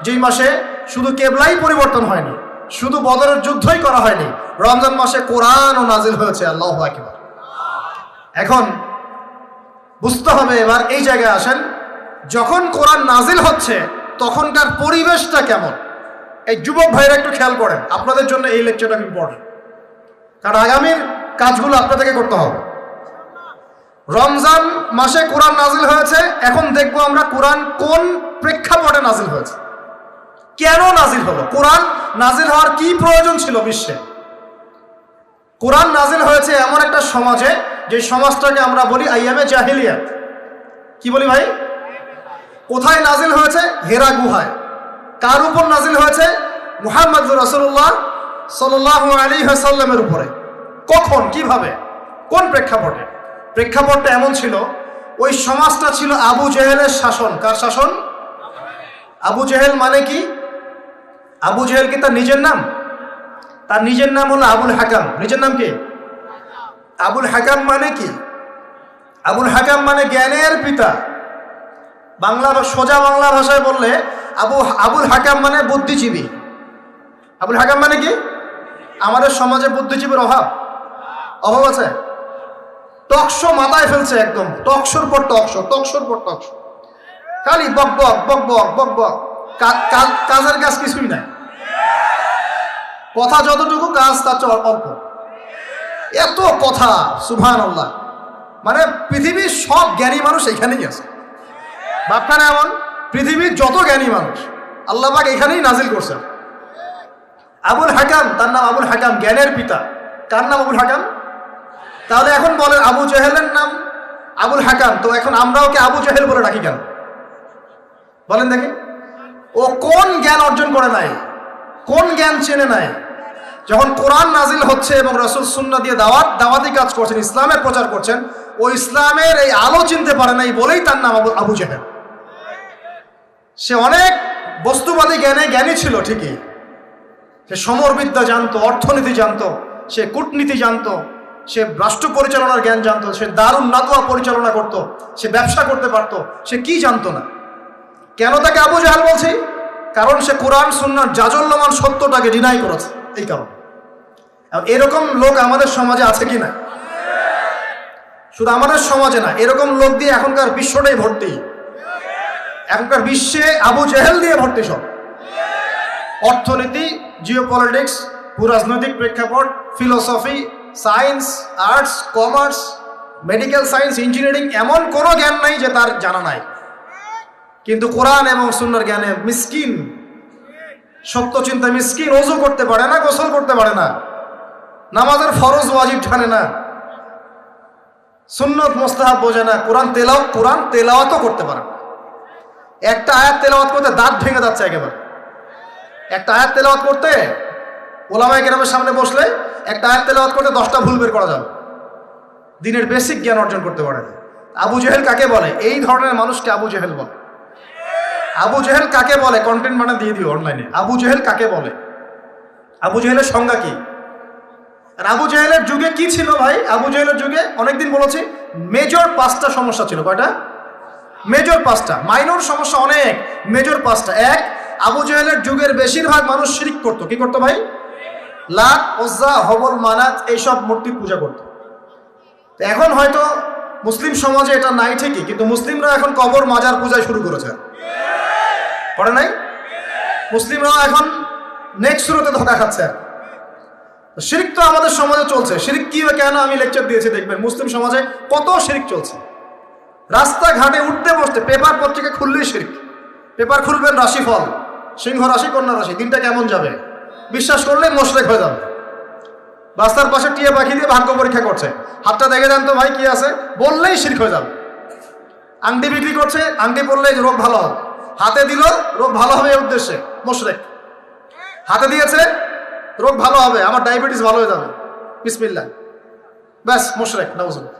যেই মাসে শুধু কেবলাই পরিবর্তন হয়নি, শুধু বদরের যুদ্ধই করা হয়নি, রমজান মাসে কোরআনও নাজিল হয়েছে। আল্লাহু আকবার। এখন বুঝতে হবে। এবার এই জায়গায় আসেন, যখন কোরআন নাজিল হচ্ছে তখনকার পরিবেশটা কেমন? এই যুবক ভাইরা একটু খেয়াল করেন, আপনাদের জন্য এই লেকচারটা ইম্পর্টেন্ট, কারণ আগামীর কাজগুলো আপনাদেরকে করতে হবে। রমজান মাসে কোরআন নাজিল হয়েছে, এখন দেখবো আমরা কোরআন কোন প্রেক্ষাপটে নাজিল হয়েছে, কেন নাজিল হলো, কোরআন নাজিল হওয়ার কি প্রয়োজন ছিল বিশ্বে। কোরআন নাজিল হয়েছে এমন একটা সমাজে, যে সমাজটাকে আমরা বলি আইয়ামে জাহিলিয়াত। কি বলি ভাই? কোথায় নাজিল হয়েছে? হেরা গুহায়। কার উপর নাজিল হয়েছে? মুহাম্মদ রাসূলুল্লাহ সাল্লাল্লাহু আলাইহি ওয়াসাল্লামের উপরে। কখন, কিভাবে, কোন প্রেক্ষাপটে? প্রেক্ষাপটটা এমন ছিল, ওই সমাজটা ছিল আবু জেহেলের শাসন। কার শাসন? আবু জেহেল মানে কি? আবু জেহেল কি তার নিজের নাম? তার নিজের নাম হলো আবুল হাকাম। নিজের নাম কি? আবুল হাকাম মানে কি? আবুল হাকাম মানে জ্ঞানের পিতা। সোজা বাংলা ভাষায় বললে আবুল হাকাম মানে বুদ্ধিজীবী। আবুল হাকাম মানে কি? আমাদের সমাজে বুদ্ধিজীবীর অভাব আছে। টকশো মাথায় ফেলছে, একদম টকশোর পর টকশো, টকশোর পর টকশো, খালি বক বক বক বক বক বক, কাজের কাজ কিছুই নাই। কথা যতটুকু, কাজ তার চেয়ে অল্প। এত কথা, সুবহানাল্লাহ। মানে পৃথিবীর সব জ্ঞানী মানুষ এখানেই আছে। বাপখানে এমন, পৃথিবীর যত জ্ঞানী মানুষ আল্লাহ পাক এখানেই নাজিল করছেন। আবুল হাকাম, তার নাম আবুল হাকাম, জ্ঞানের পিতা। কার নাম আবুল হাকাম? তাহলে এখন বলেন আবু জেহেলের নাম আবুল হাকাম, তো এখন আমরা ওকে আবু জেহেল বলে ডাকি কেন? বলেন দেখি, ও কোন জ্ঞান অর্জন করে নাই, কোন জ্ঞান চেনে নাই? যখন কোরআন নাজিল হচ্ছে এবং রাসূল সুন্নাহ দিয়ে দাওয়াতি কাজ করছেন, ইসলামের প্রচার করছেন, ও ইসলামের এই আলো চিনতে পারে নাই বলেই তার নাম আবু জেহেল। সে অনেক বস্তুবাদী জ্ঞানী ছিল ঠিকই, সে সমরবিদ্যা জানতো, অর্থনীতি জানতো, সে কূটনীতি জানতো, সে রাষ্ট্র পরিচালনার জ্ঞান জানতো, সে দারুন নাদওয়া পরিচালনা করত, সে ব্যবসা করতে পারতো, সে কি জানতো না? কেন তাকে আবু জাহেল বলছি? কারণ সে কোরআন সুন্নাহর জাজল্যমান সত্যটাকে ডিনাই করেছে। এই কারণে এরকম লোক আমাদের সমাজে আছে কি না? শুধু আমাদের সমাজে না, এরকম লোক দিয়ে এখনকার বিশ্বটাই ভর্তি। এখনকার বিশ্বে আবু জেহেল দিয়ে ভর্তি সব। অর্থনীতি, জিওপলিটিক্স, ভূরাজনৈতিক প্রেক্ষাপট, philosophy, science, arts, commerce, medical science, engineering, এমন কোনো জ্ঞান নাই যে তার জানা নাই। কিন্তু কোরআন এবং সুন্নাহর জ্ঞানে মিসকিন, সত্য চিন্তা মিসকিন। ওযু করতে পারে না, গোসল করতে পারে না, নামাজের ফরজ ওয়াজিব জানে না, সুন্নত মুস্তাহাব বোঝে না, কোরআন তেলাওয়াতও করতে পারে না। একটা আয়াত তেলাওয়াত করতে দাঁত ভেঙে যাচ্ছে একেবারে। একটা আয়াত তেলাওয়াত করতে ওলামায়ে কেরামের সামনে বসলে একটা আয়াত তেলাওয়াত করতে 10টা ভুল বের করা যাবে। দিনের বেসিক জ্ঞান অর্জন করতে পারে না। আবু জেহেল কাকে বলে? এই ধরনের মানুষকে আবু জেহেল বলে। আবু জেহেল কাকে বলে? কন্টেন্ট বানা দিয়ে দিও অনলাইনে। আবু জেহেল কাকে বলে? আবু জেহেলের সংজ্ঞা কি? আর আবু জেহেলের যুগে কি ছিল ভাই? আবু জেহেলের যুগে অনেকদিন বলেছি, মেজর 5টা সমস্যা ছিল। কয়টা? মেজর 5টা। মাইনর সমস্যা অনেক, মেজর 5টা। এক, আবু জেহেলের যুগের বেশিরভাগ মানুষ শিরক করতো। কি করতো ভাই? লাত, উজ্জা, হবল, মানাত, এইসব মূর্তির পূজা করতো। এখন হয়তো মুসলিম সমাজে এটা নাই ঠিকই, কিন্তু মুসলিমরা এখন কবর মাজার পূজায় শুরু করেছে। করে নাই? মুসলিমরাও এখন নেক্সট শুরুতে ধোঁকা খাচ্ছে। শিরক তো আমাদের সমাজে চলছে। শিরক কি কেন আমি লেকচার দিয়েছি, দেখবেন মুসলিম সমাজে কত শিরক চলছে। রাস্তাঘাটে উঠতে বসতে, পেপার পত্রিকা খুললেই শিরক। পেপার খুলবেন, রাশিফল, সিংহ রাশি, কন্যা রাশি, দিনটা কেমন যাবে বিশ্বাস করলে মুশরিক হয়ে যাবে। রাস্তার পাশে টিয়া পাখি দিয়ে ভাগ্য পরীক্ষা করছে, হাতটা দেখে যান তো ভাই কি আছে, বললেই শিরক হয়ে যাবে। আংটি বিক্রি করছে, আংটি পরলেই রোগ ভালো হবে, হাতে দিল রোগ ভালো হবে এই উদ্দেশ্যে, মুশরিক। হাতে দিয়েছে রোগ ভালো হবে, আমার ডায়াবেটিস ভালো হয়ে যাবে, বিসমিল্লাহ, ব্যাস মুশরিক, নাউজুবিল্লাহ।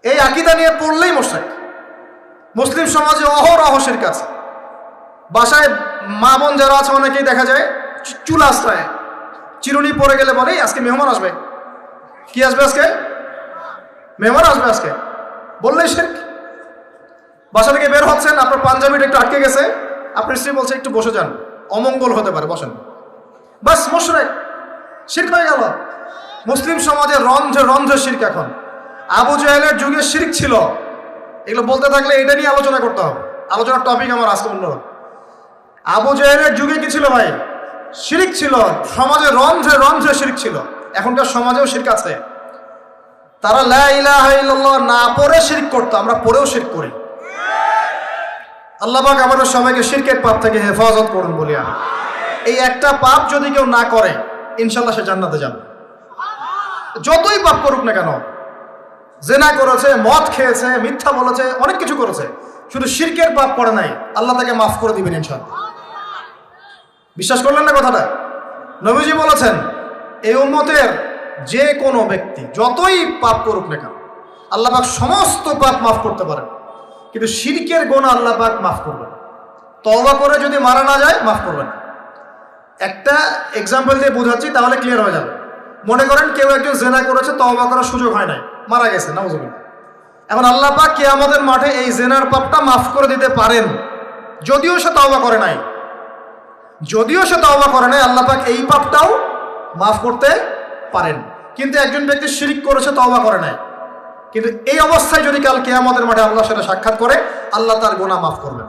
এই আকীদা নিয়ে পড়লেই মুশরিক। মুসলিম সমাজে অহরহ শিরক আছে। বাসায় মা বোন যারা আছে অনেকেই দেখা যায় চুল আশ্রয়, চিরুনি পরে গেলে বলে আজকে মেহমান আসবে। কি আসবে আজকে? মেহমান আসবে আজকে, বললেই শিরক। বাসা থেকে বের হচ্ছেন, আপনার পাঞ্জাবিটা একটু আটকে গেছে, আপনার স্ত্রী বলছে একটু বসে যান, অমঙ্গল হতে পারে, বসেন, বাস মুশরিক, শিরক হয়ে গেল। মুসলিম সমাজে রন্ধ্রে রন্ধ্রে শিরক। এখন আবু জাহেলের যুগে শিরক ছিল, এগুলো বলতে থাকলে এটা নিয়ে আলোচনা করতে হবে। আলোচনার টপিক আমার আজকে অন্যরকম। আবু জেহেলের যুগে কি ছিল ভাই? শিরক ছিল, সমাজে রন্ধ্রে রন্ধ্রে শিরক ছিল। এখনকার সমাজেও শিরক আছে। তারা লা ইলাহা ইল্লাল্লাহ না পড়ে শিরক করতো, আমরা পড়েও শিরক করি। আল্লাহ পাক আমাদের সবাইকে শিরকের পাপ থেকে হেফাজত করুন বলি আমি। এই একটা পাপ যদি কেউ না করে ইনশাল্লাহ সে জান্নাতে যাবে, যতই পাপ করুক না কেন। জেনা করেছে, মদ খেয়েছে, মিথ্যা বলেছে, অনেক কিছু করেছে, শুধু শিরকের পাপ করে নাই, আল্লাহ তাকে মাফ করে দিবেন ইনশাল্লাহ। বিশ্বাস করলেন না কথাটা? নবীজি বলেছেন এই উম্মতের যে কোনো ব্যক্তি যতই পাপ করুক না কেন আল্লাহ পাক সমস্ত পাপ মাফ করতে পারেন, কিন্তু শিরকের গুনাহ আল্লাহ পাক মাফ করবেন। তওবা করে যদি মারা না যায় মাফ করবেন। একটা এক্সাম্পল দিয়ে বোঝাচ্ছি, তাহলে ক্লিয়ার হয়ে যাবে। মনে করেন কেউ একজন জেনা করেছে, তওবা করার সুযোগ হয় নাই, মারা গেছে, নাউজুবিল্লাহ। এখন আল্লাহ পাক কিয়ামতের মাঠে এই জেনার পাপটা মাফ করে দিতে পারেন, যদিও সে তওবা করে নাই। আল্লাহ পাক এই পাপটাও মাফ করতে পারেন। কিন্তু একজন ব্যক্তি শিরক করেছে, তওবা করে নাই, কিন্তু এই অবস্থায় যদি কাল কিয়ামতের মাঠে আল্লাহর সাথে সাক্ষাৎ করে, আল্লাহ তার গুনাহ মাফ করবেন।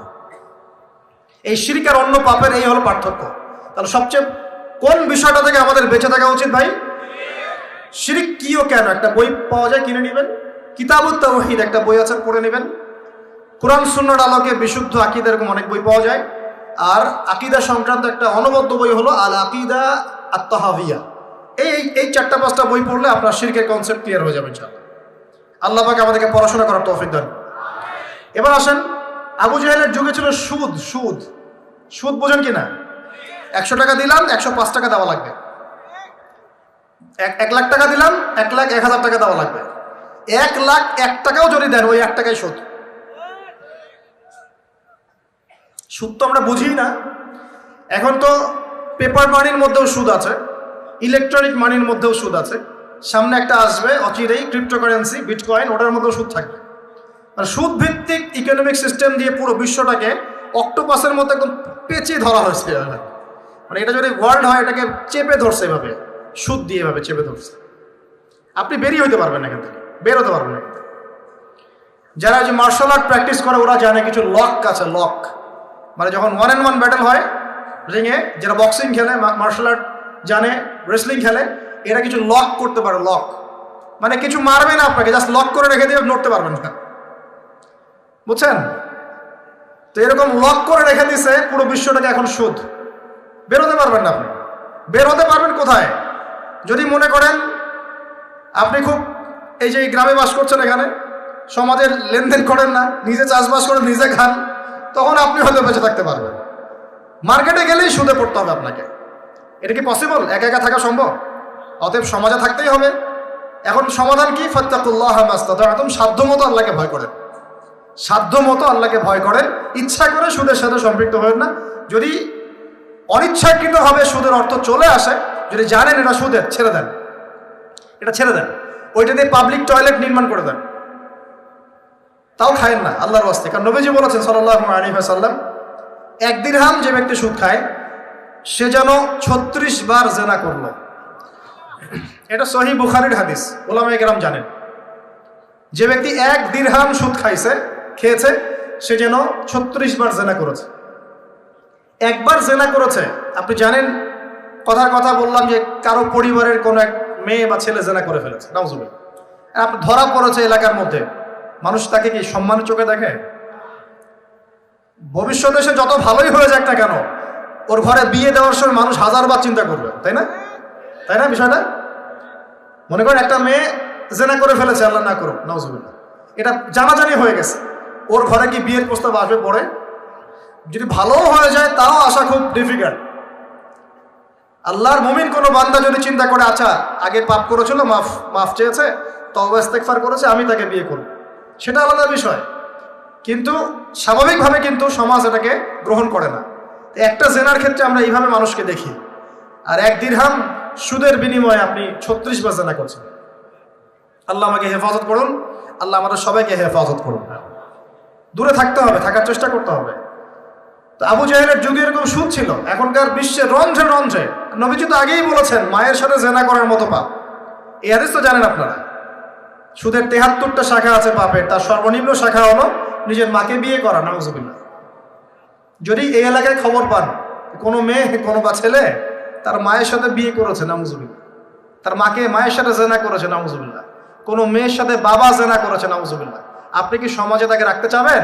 এই শিরক আর অন্য পাপের এই হলো পার্থক্য। তাহলে সবচেয়ে কোন বিষয়টা থেকে আমাদের বেঁচে থাকা উচিত ভাই? শিরক কি ও কেন? একটা বই পাওয়া যায়, কিনে নেবেন। কিতাবুত তাওহীদ একটা বই আছে, পড়ে নেবেন। কোরআন সুন্নাহর আলোকে বিশুদ্ধ আকীদা, এরকম অনেক বই পাওয়া যায়। আর আকীদা সংক্রান্ত একটা অনবদ্য বই হলো আল আকীদা আত-তাহাওয়িয়া। এই 4-5টা বই পড়লে আপনার শিরকের কনসেপ্ট ক্লিয়ার হয়ে যাবে ইনশাআল্লাহ। আল্লাহ পাক আমাদেরকে পড়াশোনা করার তৌফিক দান। এবার আসেন, আবু জেহেলের যুগে ছিল সুদ। সুদ বোঝেন কিনা? 100 টাকা দিলাম 105 টাকা দেওয়া লাগবে। 1 লাখ টাকা দিলাম 1,01,000 টাকা দেওয়া লাগবে। 1,01,000 টাকাও যদি দেন ওই 1 টাকাই সুদ। সুদ তো আমরা বুঝি না। এখন তো পেপার মানির মধ্যেও সুদ আছে, ইলেকট্রনিক মানির মধ্যেও সুদ আছে। সামনে একটা আসবে অচিরেই, ক্রিপ্টোকারেন্সি, বিটকয়েন, ওটার মধ্যেও সুদ থাকবে। আর সুদ ভিত্তিক ইকোনমিক সিস্টেম দিয়ে পুরো বিশ্বটাকে অক্টোপাসের মতো একদম পেঁচিয়ে ধরা হয়েছে। মানে এটা যদি ওয়ার্ল্ড হয়, এটাকে চেপে ধরছে এভাবে, সুদ দিয়ে এভাবে চেপে ধরছে। আপনি বেরিয়ে হইতে পারবেন না এখান থেকে, বের হতে পারবেন না। যারা যে মার্শাল আর্ট প্র্যাকটিস করে ওরা জানে কিছু লক আছে। লক মানে যখন 1-on-1 ব্যাটেল হয় রিংয়ে, যারা বক্সিং খেলে, মার্শাল আর্ট জানে, রেসলিং খেলে, এরা কিছু লক করতে পারে। লক মানে কিছু মারবে না আপনাকে, জাস্ট লক করে রেখে দিয়ে নড়তে পারবেন না, বুঝছেন? তো এরকম লক করে রেখে দিছে পুরো বিশ্বটাকে। এখন সুদ, বেরোতে পারবেন না আপনি। বের হতে পারবেন কোথায়? যদি মনে করেন আপনি খুব এই যে গ্রামে বাস করছেন, এখানে সমাজের লেনদেন করেন না, নিজে চাষবাস করেন, নিজে খান, তখন আপনি হয়তো বেঁচে থাকতে পারবেন। মার্কেটে গেলেই সুদে পড়তে হবে আপনাকে। এটা কি পসিবল? একা একা থাকা সম্ভব? অতএব সমাজে থাকতেই হবে। এখন সমাধান কি? ফাত্তাকুল্লাহ মাস্তাতা'তুম, সাধ্যমতো আল্লাহকে ভয় করেন। সাধ্যমতো আল্লাহকে ভয় করেন। ইচ্ছা করে সুদের সাথে সম্পৃক্ত হবেন না। যদি অনিচ্ছাকৃতভাবে সুদের অর্থ চলে আসে, যদি জানেন এটা সুদের, ছেড়ে দেন, এটা ছেড়ে দেন। ওইটা দিয়ে পাবলিক টয়লেট নির্মাণ করে দেন, তাও খায়েন না আল্লাহর ওয়াস্তে। কারণ নবীজি বলেছেন সাল্লাল্লাহু আলাইহি ওয়াসাল্লাম, 1 দিরহাম যে ব্যক্তি সুদ খায় সে যেন 36 বার জেনা করলো। এটা সহিহ বুখারীর হাদিস, উলামায়ে কেরাম জানেন। যে ব্যক্তি 1 দিরহাম সুদ খেয়েছে সে যেন 36 বার জেনা করেছে। একবার জেনা করেছে, আপনি জানেন, কথার কথা বললাম যে কারো পরিবারের কোনো এক মেয়ে বা ছেলে জেনা করে ফেলেছে, নাউজুবিল্লাহ, আপনি ধরা পড়েছে এলাকার মধ্যে, মানুষ তাকে কি সম্মানের চোখে দেখে? ভবিষ্যতে সে যত ভালোই হয়ে যাক না কেন, ওর ঘরে বিয়ে দেওয়ার সময় মানুষ 1000 বার চিন্তা করবে, তাই না? বিষয়টা মনে করেন একটা মেয়ে জেনা করে ফেলেছে, আল্লাহ না করুক, নাউজুবিল্লাহ, এটা জানাজানি হয়ে গেছে, ওর ঘরে কি বিয়ের প্রস্তাব আসবে পরে? যদি ভালো হয়ে যায় তাও আসা খুব ডিফিকাল্ট। আল্লাহর মুমিন কোনো বান্দা যদি চিন্তা করে, আচ্ছা আগে পাপ করেছিল, মাফ চেয়েছে, তওবা ইস্তেগফার করেছে, আমি তাকে বিয়ে করব, সেটা আলাদা বিষয়। কিন্তু স্বাভাবিকভাবে কিন্তু সমাজ এটাকে গ্রহণ করে না। একটা জেনার ক্ষেত্রে আমরা এইভাবে মানুষকে দেখি, আর 1 দিরহাম সুদের বিনিময়ে আপনি 36 বার জেনা করছেন। আল্লাহ আমাকে হেফাজত করুন, আল্লাহ আমাদের সবাইকে হেফাজত করুন। দূরে থাকতে হবে, থাকার চেষ্টা করতে হবে। তো আবু জেহেলের যুগে এরকম সুদ ছিল। এখনকার বিশ্বে রন্ধ্রে রন্ধ্রে, নবীজি তো আগেই বলেছেন মায়ের সাথে জেনা করার মতো পাপ। এই হাদিস তো জানেন আপনারা। সুদের ৭৩টা শাখা আছে পাপের, তার সর্বনিম্ন শাখা হলো নিজের মাকে বিয়ে করা, নাউজুবিল্লাহ। যদি এই এলাকায় খবর পান কোনো মেয়ে কোনো বা ছেলে তার মায়ের সাথে বিয়ে করেছে, নাউজুবিল্লাহ, তার মায়ের সাথে জেনা করেছে, নাউজুবিল্লাহ, কোনো মেয়ের সাথে বাবা জেনা করেছে, নাউজুবিল্লাহ, আপনি কি সমাজে তাকে রাখতে চাবেন?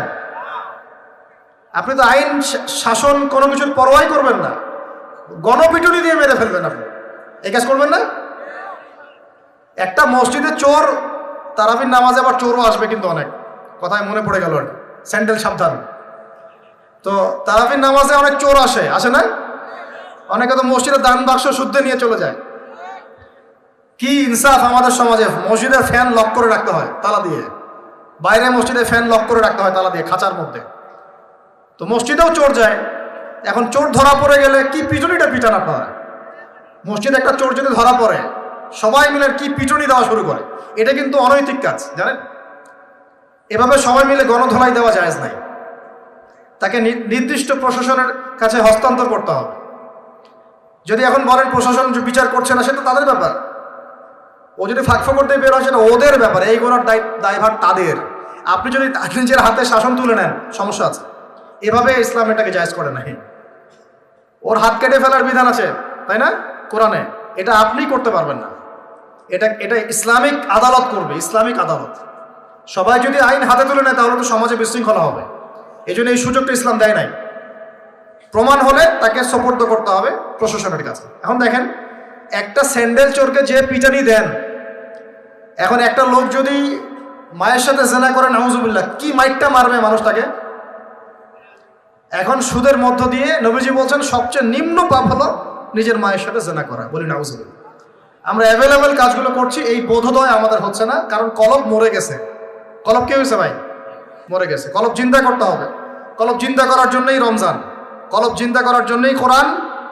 আপনি তো আইন শাসন কোনো কিছুর পরোয়াই করবেন না, গণপিটুনি দিয়ে মেরে ফেলবেন। আপনি এই কাজ করবেন না? একটা মসজিদে চোর, তারাবির নামাজে আবার চোরও আসবে কিন্তু অনেক, কথায় মনে পড়ে গেল, স্যান্ডেল সাবধান। তো তারাবির নামাজে অনেক চোর আসে না? অনেকে তো মসজিদের দান বাক্স শুদ্ধে নিয়ে চলে যায়। কি ইনসাফ আমাদের সমাজে! মসজিদের ফ্যান লক করে রাখতে হয় তালা দিয়ে, বাইরে মসজিদের ফ্যান লক করে রাখতে হয় তালা দিয়ে, খাঁচার মধ্যে। তো মসজিদেও চোর যায়। এখন চোর ধরা পড়ে গেলে কি পিটুনিটা পিটান আপনারা! মসজিদে একটা চোর যদি ধরা পড়ে, সবাই মিলে কি পিটুনি দেওয়া শুরু করে। এটা কিন্তু অনৈতিক কাজ, জানেন? এভাবে সবাই মিলে গণধোলাই দেওয়া জায়েজ নাই। তাকে নির্দিষ্ট প্রশাসনের কাছে হস্তান্তর করতে হবে। যদি এখন বলেন প্রশাসন বিচার করছে না, সেটা তাদের ব্যাপার। ও যদি ফাঁকফোকর দিয়ে বের হয়, সেটা ওদের ব্যাপার, এই করার দায়ভার তাদের। আপনি যদি নিজের হাতে শাসন তুলে নেন, সমস্যা আছে। এভাবে ইসলাম এটাকে জায়েজ করে না। ওর হাত কেটে ফেলার বিধান আছে, তাই না, কোরআনে? এটা আপনি করতে পারবেন না। এটা ইসলামিক আদালত করবে, ইসলামিক আদালত। সবাই যদি আইন হাতে তুলে নেয় তাহলে তো সমাজে বিশৃঙ্খলা হবে। এই জন্য এই সুযোগটা ইসলাম দেয় নাই। প্রমাণ হলে তাকে সোপর্দ করতে হবে প্রশাসনের কাছে। এখন দেখেন, একটা স্যান্ডেল চোরকে যে পিটানি দেন, এখন একটা লোক যদি মায়ের সাথে জেনা করে, নাউজুবিল্লাহ, কি মাইটটা মারবে মানুষটাকে। এখন সুদের মধ্য দিয়ে নবীজি বলছেন সবচেয়ে নিম্ন পাপ হলো নিজের মায়ের সাথে জেনা করা, বলি নাউজুবিল্লাহ। আমরা অ্যাভেলেবেল কাজগুলো করছি, এই বোধোদয় আমাদের হচ্ছে না, কারণ কলব মরে গেছে। কলব কি হয়েছে ভাই? মরে গেছে। কলব জিন্দা করতে হবে। কলব জিন্দা করার জন্যই রমজান, কলব জিন্দা করার জন্যই কোরআন,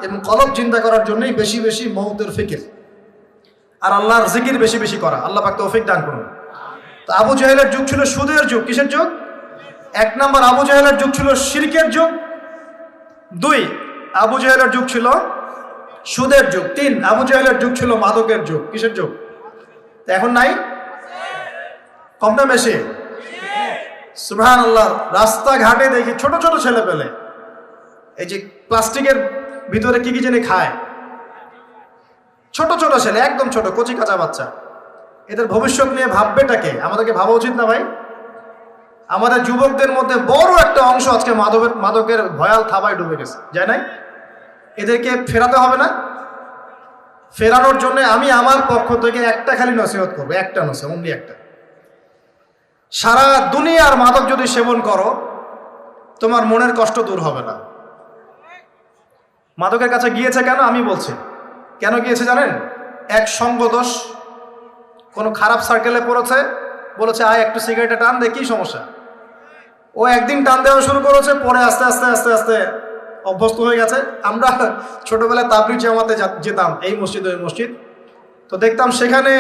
এবং কলব জিন্দা করার জন্যই বেশি বেশি মওতের ফিকির আর আল্লাহর জিকির বেশি বেশি করা। আল্লাহ পাক তৌফিক দান করুন। তো আবু জাহেলের যুগ ছিল সুদের যুগ। কিসের যুগ? 1 নম্বর, আবু জাহেলের যুগ ছিল শিরকের যুগ। 2, আবু জাহেলের যুগ ছিল সুদের যুগ। 3, আবু জাহেলের যুগ ছিল মাদকের যুগ। কিসের যুগ? এখন নাই? কম না বেশি? সুবহানাল্লাহ। রাস্তাঘাটে দেখি ছোট ছোট ছেলে পেলে এই যে প্লাস্টিকের ভিতরে কি কি জানি খায়, ছোট ছোট ছেলে, একদম ছোট কচি কাঁচা বাচ্চা। এদের ভবিষ্যৎ নিয়ে ভাববেটাকে? আমাদেরকে ভাবা উচিত না ভাই? আমাদের যুবকদের মধ্যে বড় একটা অংশ আজকে মাদকের ভয়াল থাবায় ডুবে গেছে, যায় নাই? এদেরকে ফেরাতে হবে না? ফেরানোর জন্য আমি আমার পক্ষ থেকে একটা খালি নসিহত করবো, একটা নসিহত, অনলি একটা। সারা দুনিয়ার মাদক যদি সেবন করো, তোমার মনের কষ্ট দূর হবে না। মাদকের কাছে গিয়েছে কেন? আমি বলছি কেন গিয়েছে জানেন? এক সঙ্গদোষ, কোনো খারাপ সার্কেলে পড়েছে, বলেছে আয় একটু সিগারেটে টান দে, কি সমস্যা? ও একদিন টান দেওয়া শুরু করেছে, পরে আস্তে আস্তে আস্তে আস্তে অভ্যস্ত হয়ে গেছে। আমরা ছোটবেলায় তাবলিগ জামাতে যেতাম, এই মসজিদ ওই মসজিদ, তো দেখতাম সেখানে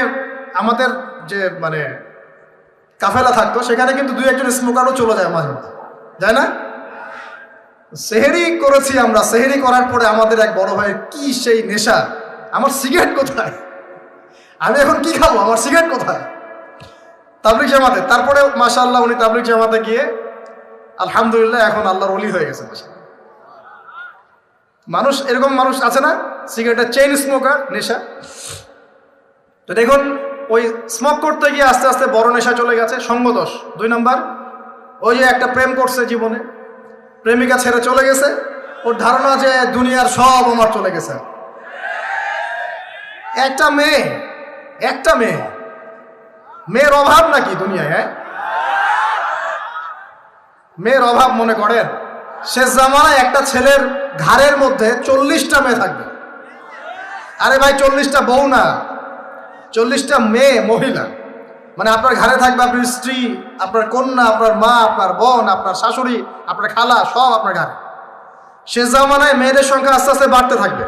আমাদের যে মানে কাফেলা থাকতো, সেখানে কিন্তু 2-1 স্মোকারও চলে যায় মাঝে মাঝে, যায় না? সেহেরি করেছি আমরা। সেহেরি করার পরে আমাদের এক বড় ভাইয়ের কি সেই নেশা, আমার সিগারেট কোথায়, আমি এখন কি খাবো, আমার সিগারেট কোথায়? তাবলিগ জামাতে। তারপরে মাশাআল্লাহ উনি তাবলিগ জামাতে গিয়ে আলহামদুলিল্লাহ এখন আল্লাহর ওলি হয়ে গেছে। মানুষ, এরকম মানুষ আছে না, সিগারেটের চেইন স্মোকার, নেশা। তো দেখুন, ওই স্মোক করতে গিয়ে আস্তে আস্তে বড় নেশা চলে গেছে, সঙ্গদোষ। 2 নম্বর, ওই যে একটা প্রেম করছে জীবনে, প্রেমিকা ছেড়ে চলে গেছে, ওর ধারণা যে দুনিয়ার সব আমার চলে গেছে। একটা মেয়ে, মেয়ের অভাব নাকি দুনিয়ায়? হ্যাঁ, মেয়ের অভাব মনে করেন? শেষ জামানায় একটা ছেলের ঘাড়ের মধ্যে 40টা মেয়ে থাকবে। আরে ভাই, 40টা বউ না, 40টা মেয়ে, মহিলা। মানে আপনার ঘাড়ে থাকবে আপনার স্ত্রী, আপনার কন্যা, আপনার মা, আপনার বোন, আপনার শাশুড়ি, আপনার খালা, সব আপনার ঘাড়ে। শেষ জামানায় মেয়েদের সংখ্যা আস্তে আস্তে বাড়তে থাকবে,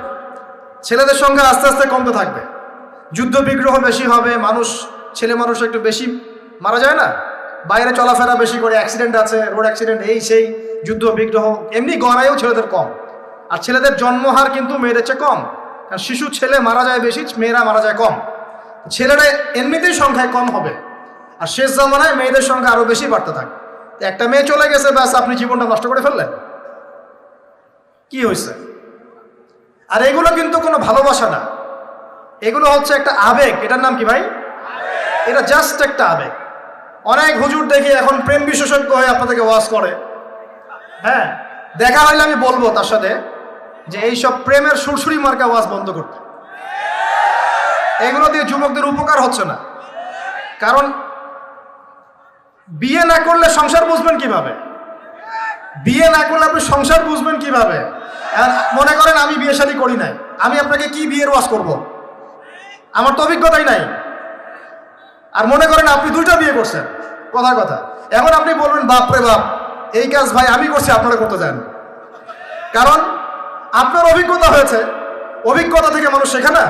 ছেলেদের সংখ্যা আস্তে আস্তে কমতে থাকবে। যুদ্ধ বিগ্রহ বেশি হবে, ছেলে মানুষ একটু বেশি মারা যায় না, বাইরে চলাফেরা বেশি করে, অ্যাক্সিডেন্ট আছে, রোড অ্যাক্সিডেন্ট, এই সেই, যুদ্ধ বিগ্রহ। এমনি গড়াইও ছেলেদের কম, আর ছেলেদের জন্মহার কিন্তু মেয়েদের চেয়ে কম। কারণ শিশু ছেলে মারা যায় বেশি, মেয়েরা মারা যায় কম। ছেলেরা এমনিতেই সংখ্যায় কম হবে, আর শেষ জামানায় মেয়েদের সংখ্যা আরো বেশি বাড়তে থাকে। একটা মেয়ে চলে গেছে, ব্যাস আপনি জীবনটা নষ্ট করে ফেললেন। কি হয়েছে? আর এগুলো কিন্তু কোনো ভালোবাসা না, এগুলো হচ্ছে একটা আবেগ। এটার নাম কি ভাই? এটা জাস্ট একটা আবেগ। অনেক হুজুর দেখি এখন প্রেম বিশেষজ্ঞ হয়ে আপনাদেরকে ওয়াজ করে। হ্যাঁ, দেখা হইলে আমি বলবো তার সাথে যে এইসব প্রেমের সুরসুরি মার্কা ওয়াজ বন্ধ করতে। এগুলো দিয়ে যুবকদের উপকার হচ্ছে না। কারণ বিয়ে না করলে সংসার বুঝবেন কিভাবে? বিয়ে না করলে আপনি সংসার বুঝবেন কিভাবে? মনে করেন আমি বিয়ে শাদী করি নাই, আমি আপনাকে কি বিয়ের ওয়াজ করব? আমার তো অভিজ্ঞতাই নাই। আর মনে করেন আপনি 2টা বিয়ে করছেন, কথার কথা। এখন আপনি বলবেন বাপ রে বাপ, এই কাজ ভাই আমি করছি, আপনারা করতে যান। কারণ আপনার অভিজ্ঞতা হয়েছে, অভিজ্ঞতা থেকে মানুষ শেখে না।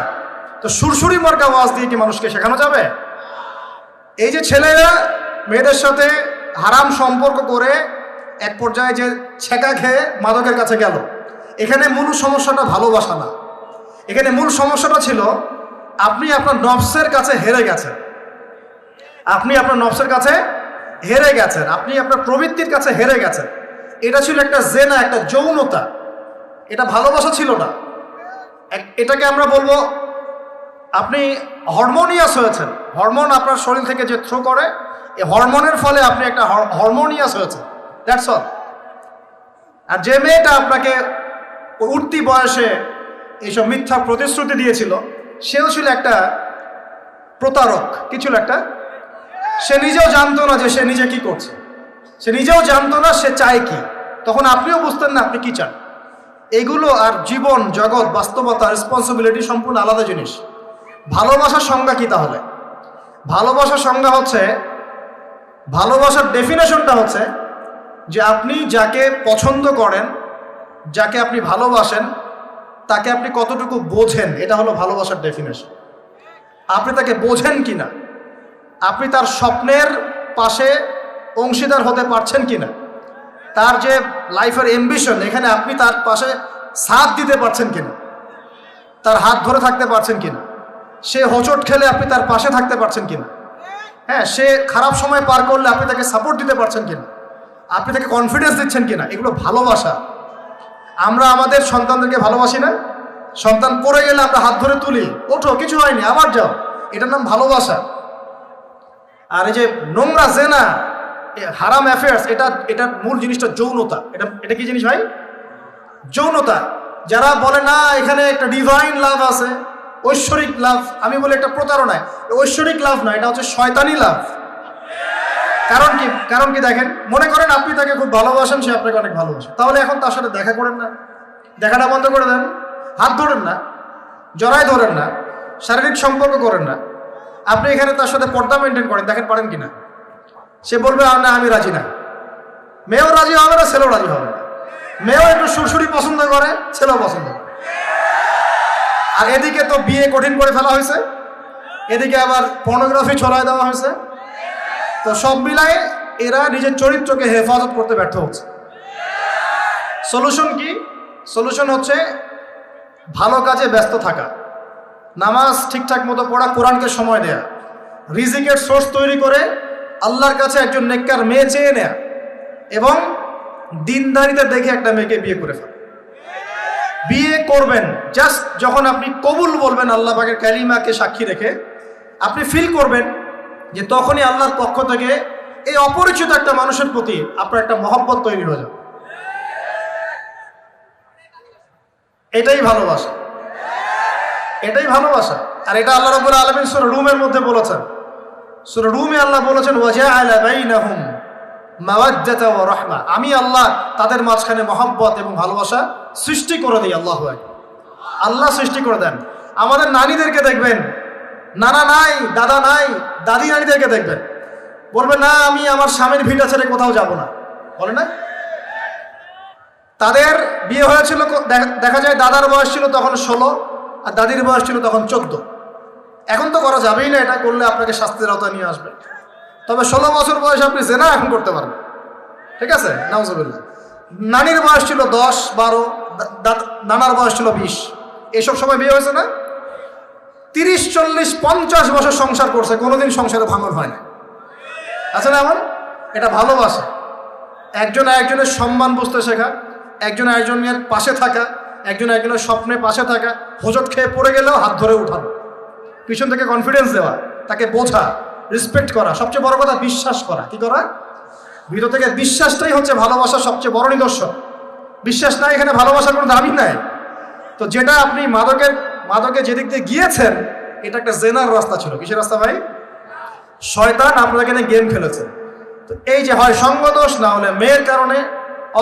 তো সুরসুরি মার্কা ওয়াজ দিয়ে কি মানুষকে শেখানো যাবে? এই যে ছেলেরা মেয়েদের সাথে হারাম সম্পর্ক করে এক পর্যায়ে যে ছেঁকা খেয়ে মাদকের কাছে গেল, এখানে মূল সমস্যাটা ভালোবাসা না। এখানে মূল সমস্যাটা ছিল আপনি আপনার নফসের কাছে হেরে গেছেন। আপনি আপনার নফসের কাছে হেরে গেছেন, আপনি আপনার প্রবৃত্তির কাছে হেরে গেছেন। এটা ছিল একটা জেনা, একটা যৌনতা। এটা ভালোবাসা ছিল না। এটাকে আমরা বলবো আপনি হরমোনিয়াস হয়েছেন। হরমোন আপনার শরীর থেকে যে থ্রো করে, এই হরমোনের ফলে আপনি একটা হরমোনিয়াস হয়েছে, দ্যাটস অল। আর যে মেয়েটা আপনাকে উঠতি বয়সে এইসব মিথ্যা প্রতিশ্রুতি দিয়েছিল, সেও ছিল একটা প্রতারক। কি ছিল একটা? সে নিজেও জানতো না যে সে নিজে কি করছে, সে নিজেও জানতো না সে চায় কি। তখন আপনিও বুঝতেন না আপনি কি চান। এগুলো আর জীবন জগৎ বাস্তবতা রেসপন্সিবিলিটি সম্পূর্ণ আলাদা জিনিস। ভালোবাসার সংজ্ঞা কি তাহলে? ভালোবাসার সংজ্ঞা হচ্ছে, ভালোবাসার ডেফিনেশনটা হচ্ছে যে আপনি যাকে পছন্দ করেন, যাকে আপনি ভালোবাসেন, তাকে আপনি কতটুকু বোঝেন। এটা হলো ভালোবাসার ডেফিনেশন। আপনি তাকে বোঝেন কিনা, আপনি তার স্বপ্নের পাশে অংশীদার হতে পারছেন কিনা, তার যে লাইফের অ্যাম্বিশন, এখানে আপনি তার পাশে সাথ দিতে পারছেন কিনা, তার হাত ধরে থাকতে পারছেন কিনা, সে হোঁচট খেলে আপনি তার পাশে থাকতে পারছেন কিনা, হ্যাঁ, সে খারাপ সময় পার করলে আপনি তাকে সাপোর্ট দিতে পারছেন কিনা, আপনি তাকে কনফিডেন্স দিচ্ছেন কিনা। এগুলো ভালোবাসা। আমরা আমাদের সন্তানদেরকে ভালোবাসি না? সন্তান পড়ে গেলে আমরা হাত ধরে তুলি, ওঠো, কিছু হয়নি, আবার যাও। এটার নাম ভালোবাসা। আর এই যে নোংরা জেনা, হারাম অ্যাফেয়ার্স, এটার মূল জিনিসটা যৌনতা। এটা কি জিনিস ভাই? যৌনতা। যারা বলে না এখানে একটা ডিভাইন লাভ আছে, ঐশ্বরিক লাভ, আমি বলি একটা প্রতারণায়। ঐশ্বরিক লাভ নয়, এটা হচ্ছে শয়তানি লাভ। কারণ কি দেখেন, মনে করেন আপনি তাকে খুব ভালোবাসেন, সে আপনাকে অনেক ভালোবাসে, তাহলে এখন তার সাথে দেখা করেন না, দেখাটা বন্ধ করে দেন, হাত ধরেন না, জড়ায় ধরেন না, শারীরিক সম্পর্ক করেন না। আপনি এখানে তার সাথে পর্দা মেনটেন করেন, দেখেন পারেন কিনা। সে বলবে না আমি রাজি না। মেয়েও রাজি হবে না, ছেলেও রাজি হবে না। মেয়েও একটু সুরসুরি পছন্দ করে, ছেলেও পছন্দ করে। আর এদিকে তো বিয়ে কঠিন করে ফেলা হয়েছে, এদিকে আবার পর্নোগ্রাফি ছড়ায় দেওয়া হয়েছে। তো সব মিলায় এরা নিজের চরিত্রকে হেফাজত করতে ব্যর্থ হচ্ছে। সলিউশন কি? সলিউশন হচ্ছে ভালো কাজে ব্যস্ত থাকা, নামাজ ঠিকঠাক মতো পড়া, কোরআনকে সময় দেয়া, রিজিকের সোর্স তৈরি করে আল্লাহর কাছে একজন নেককার মেয়ে চেয়ে নেয়া, এবং দিনদারিতা দেখে একটা মেয়েকে বিয়ে করে ফেলা। বিয়ে করবেন জাস্ট যখন আপনি কবুল বলবেন আল্লাহ পাকের কালিমাকে সাক্ষী রেখে, আপনি ফিল করবেন যে তখনই আল্লাহর পক্ষ থেকে এই অপরিচিত একটা মানুষের প্রতি আপনার একটা মহব্বত তৈরি হয়ে যাবে। এটাই ভালোবাসা, এটাই ভালোবাসা। আর এটা আল্লাহ রাব্বুল আলামিন সূরা রুমের মধ্যে বলেছেন। সূরা রুমে আল্লাহ বলেছেন ওয়াজআলা বাইনাহুম মাওয়াজ্জাতা ওয়া রাহমা, আমি আল্লাহ তাদের মাঝখানে মহব্বত এবং ভালোবাসা সৃষ্টি করে দিই। আল্লাহু আকবার। আল্লাহ সৃষ্টি করে দেন। আমাদের নারীদেরকে দেখবেন, নানা নাই, দাদা নাই, দাদি নারীদেরকে দেখবেন, বলবে না আমি আমার স্বামীর ভিটা ছেড়ে কোথাও যাব না, বলে না? তাদের বিয়ে হয়েছিল, দেখা যায় দাদার বয়স ছিল তখন 16 আর দাদির বয়স ছিল তখন 14। এখন তো করা যাবেই না, এটা করলে আপনাকে শাস্তির আওতায় নিয়ে আসবে। তবে 16 বছর বয়সে আপনি জেনা এখন করতে পারবেন, ঠিক আছে, নাউজুবিল্লাহ। নানির বয়স ছিল 10, 12, নানার বয়স ছিল 20। এইসব সময় বিয়ে হয়েছে না? 30, 40, 50 বছর সংসার করছে, কোনোদিন সংসারে ভাঙন হয় না। আছে না এমন? এটা ভালোবাসা। একজন একজনের সম্মান বুঝতে শেখা, একজন একজনের পাশে থাকা, একজন একজনের স্বপ্নে পাশে থাকা, হোঁচট খেয়ে পড়ে গেলেও হাত ধরে উঠানো, পিছন থেকে কনফিডেন্স দেওয়া, তাকে বোঝা, রেসপেক্ট করা, সবচেয়ে বড় কথা বিশ্বাস করা। কি করা? ভিতর থেকে বিশ্বাসটাই হচ্ছে ভালোবাসার সবচেয়ে বড় নিদর্শন। বিশ্বাস নাই, এখানে ভালোবাসার কোনো দাবি নাই। তো যেটা আপনি মাদকে যেদিক দিয়ে গিয়েছেন, এটা একটা জেনার রাস্তা ছিল। কিসের রাস্তা ভাই? শয়তান আপনার এখানে গেম খেলেছে। তো এই যে হয় সঙ্গদোষ, না হলে মেয়ের কারণে,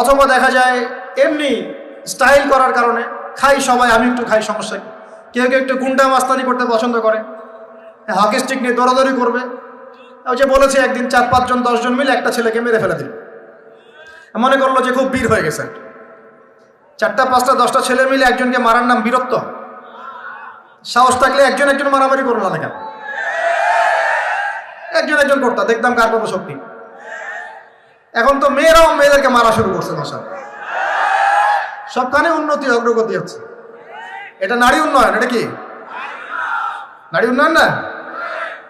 অথবা দেখা যায় এমনি স্টাইল করার কারণে। খাই সবাই, আমি একটু খাই, সমস্যা কি? কেউ কেউ একটু গুন্ডা মাস্তানি করতে পছন্দ করে, হকি স্টিক নিয়ে দৌড়াদৌড়ি করবে। ওই যে বলেছে একদিন 4-5 জন 10 জন মিলে একটা ছেলেকে মেরে ফেলে দিল। মনে করলো যে খুব বীর হয়ে গেছে। 4টা 5টা 10টা ছেলে মিলে একজনকে মারার নাম বীরত্ব? সাহস থাকলে একজন একজন মারামারি করলো না কেন? একজন একজন করতো, দেখতাম কার কত শক্তি। এখন তো মেয়েরাও মেয়েদেরকে মারা শুরু করছে। মাশাআল্লাহ, সবখানে উন্নতি, অগ্রগতি হচ্ছে। এটা নারী উন্নয়ন। এটা কি নারী উন্নয়ন না?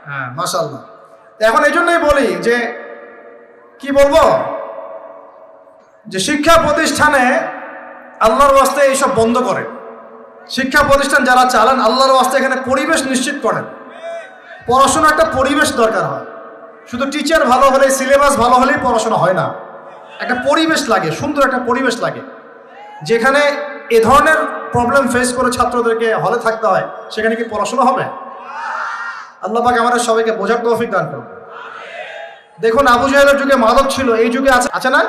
হ্যাঁ, মাশাআল্লাহ। এখন এই জন্যই বলি যে কি বলবো, যে শিক্ষা প্রতিষ্ঠানে আল্লাহর ওয়াস্তে এইসব বন্ধ করে। শিক্ষা প্রতিষ্ঠান যারা চালান, আল্লাহর ওয়াস্তে এখানে পরিবেশ নিশ্চিত করেন। পড়াশোনা একটা পরিবেশ দরকার হয়। শুধু টিচার ভালো হলে, সিলেবাস ভালো হলেই পড়াশোনা হয় না। একটা পরিবেশ লাগে, সুন্দর একটা পরিবেশ লাগে, যেখানে এ ধরনের প্রবলেম ফেস করে ছাত্রদেরকে হলে থাকতে হয়। সেখানে কি পড়াশোনা হবে? আল্লাহ পাক আমাদের সবাইকে বোঝার তৌফিক দান করুন। দেখুন, আবু জাহেলের যুগে মাদক ছিল, এই যুগে আছে না?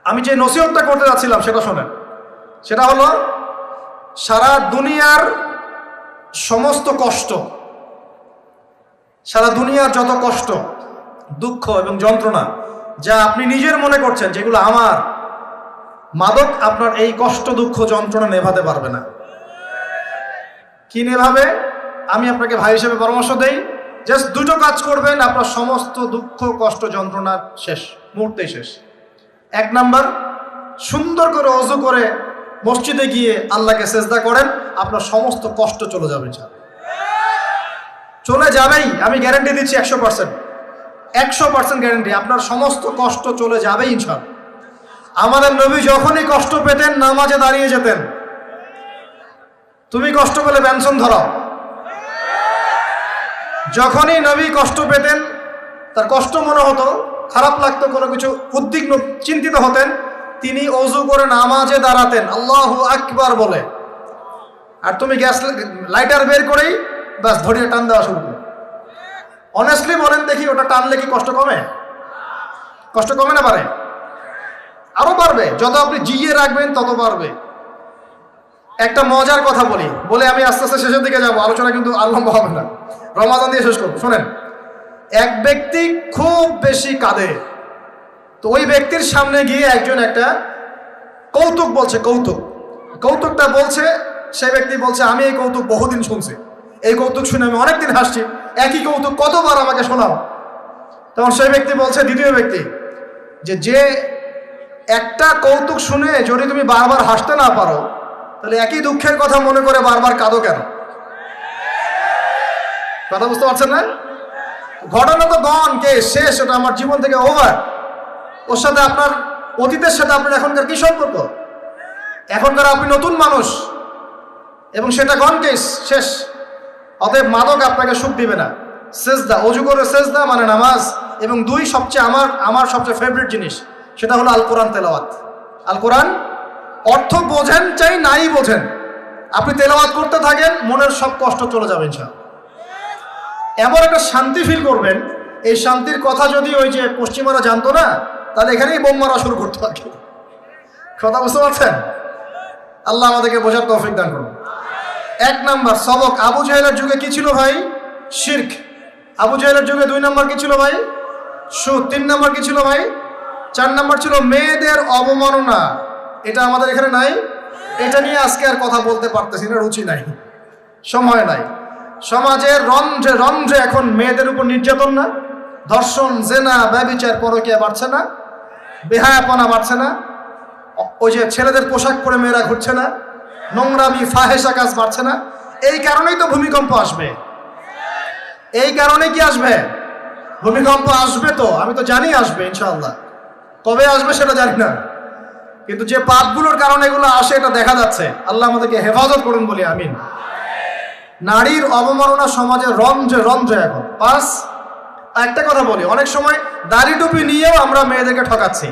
আমি যে নসিহতটা করতে যাচ্ছিলাম সেটা শোনেন। সেটা হলো, সারা দুনিয়ার সমস্ত কষ্ট, সারা দুনিয়ার যত কষ্ট, দুঃখ এবং যন্ত্রণা যা আপনি নিজের মনে করছেন যেগুলো আমার, মাদক আপনার এই কষ্ট, দুঃখ, যন্ত্রণা নেভাতে পারবে না। কি নেভাবে? আমি আপনাকে ভাই হিসেবে পরামর্শ দেই, জাস্ট দুটো কাজ করবেন, আপনার সমস্ত দুঃখ, কষ্ট, যন্ত্রণা শেষ, মুহূর্তেই শেষ। 1 নাম্বার, সুন্দর করে ওযু করে মসজিদে গিয়ে আল্লাহকে সেজদা করেন, আপনার সমস্ত কষ্ট চলে যাবে। চলে যাবেই, আমি গ্যারান্টি দিচ্ছি 100%। 100% গ্যারান্টি, আপনার সমস্ত কষ্ট চলে যাবেই ইনশাআল্লাহ। আমাদের নবী যখনই কষ্ট পেতেন নামাজে দাঁড়িয়ে যেতেন। তুমি কষ্ট পেলে পেনশন ধরাও। যখনই নবী কষ্ট পেতেন, তার কষ্ট মনে হতো, খারাপ লাগতো, কোনো কিছু উদ্বিগ্ন, চিন্তিত হতেন, তিনি ওযু করে নামাজে দাঁড়াতেন আল্লাহু আকবার বলে। আর তুমি গ্যাস লাইটার বের করেই ব্যাস ধরিয়ে টান দেওয়া শুরু করো। অনেস্টলি বলেন দেখি, ওটা টানলে কি কষ্ট কমে? কষ্ট কমে না? পারে, আরো বাড়বে। যত আপনি জিয়ে রাখবেন তত বাড়বে। একটা মজার কথা বলে আমি আস্তে আস্তে শেষের দিকে যাবো, আলোচনা কিন্তু আর লম্বা হবে না, রমাদান দিয়ে শেষ করবো। শোনেন, এক ব্যক্তি খুব বেশি কাঁদে, তো ওই ব্যক্তির সামনে গিয়ে একজন একটা কৌতুক বলছে। কৌতুকটা বলছে, সেই ব্যক্তি বলছে, আমি এই কৌতুক বহুদিন শুনছি, এই কৌতুক শুনে আমি অনেকদিন হাসছি, একই কৌতুক কতবার আমাকে শোনাও। তখন সেই ব্যক্তি বলছে, দ্বিতীয় ব্যক্তি, যে একটা কৌতুক শুনে যদি তুমি বারবার হাসতে না পারো, তাহলে একই দুঃখের কথা মনে করে বারবার কাঁদো কেন? কথা বুঝতে পারছেন না? ঘটনা তো গন, কে শেষ, ওটা আমার জীবন থেকে ওভার। ওর সাথে আপনার অতীতের সাথে আপনার এখনকার কি সম্পর্ক? এখনকার আপনি নতুন মানুষ, এবং সেটা গন, কেস শেষ। অতএব মাদক আপনাকে সুখ দিবে না। সেজদা, ওযু করে সেজদা মানে নামাজ, এবং 2 সবচেয়ে আমার সবচেয়ে ফেভারিট জিনিস, সেটা হলো আল কোরআন তেলাওয়াত। আল কোরআন অর্থ বোঝেন চাই নাই বোঝেন, আপনি তেলাওয়াত করতে থাকেন, মনের সব কষ্ট চলে যাবে ইনশাআল্লাহ। এমন একটা শান্তি ফিল করবেন, এই শান্তির কথা যদি ওই যে পশ্চিমারা জানতো না, তাহলে এখানেই বোম মারা শুরু করতে পারত। কথা বুঝতে পারছেন? আল্লাহ আমাদেরকে বোঝার তৌফিক দান করুন। 1 নাম্বার সবক, আবু জাহেলের যুগে কি ছিল ভাই? শিরক। আবু জাহেলের যুগে 2 নাম্বার কি ছিল ভাই? সুদ। 3 নাম্বার কি ছিল ভাই? 4 নাম্বার ছিল মেয়েদের অবমাননা। এটা আমাদের এখানে নাই। এটা নিয়ে আজকে আর কথা বলতে পারতেছি না, রুচি নাই, সময় নাই। সমাজের রন্ধ্রে রন্ধ্রে এখন মেয়েদের উপর নির্যাতন না? ধর্ষণ, জেনা, ব্যভিচার, পরকীয়া বাড়ছে না? বেহায়াপনা বাড়ছে না? ওই যে ছেলেদের পোশাক পরে মেয়েরা ঘুরছে না? নোংরামি, ফাহেসা কাজ বাড়ছে না? এই কারণেই তো ভূমিকম্প আসবে। এই কারণে কি আসবে? ভূমিকম্প আসবে তো, আমি তো জানি আসবে ইনশাআল্লাহ, কবে আসবে সেটা জানি না, কিন্তু যে পাপগুলোর কারণে এগুলো আসে এটা দেখা যাচ্ছে। আল্লাহ আমাদেরকে হেফাজত করুন বলি আমিন। নারীর অবমাননা সমাজে রন্ধ্রে রন্ধ্রে এখন। পাঁচ, একটা কথা বলি, অনেক সময় দাড়ি টুপি নিয়েও আমরা মেয়েদেরকে ঠকাচ্ছি।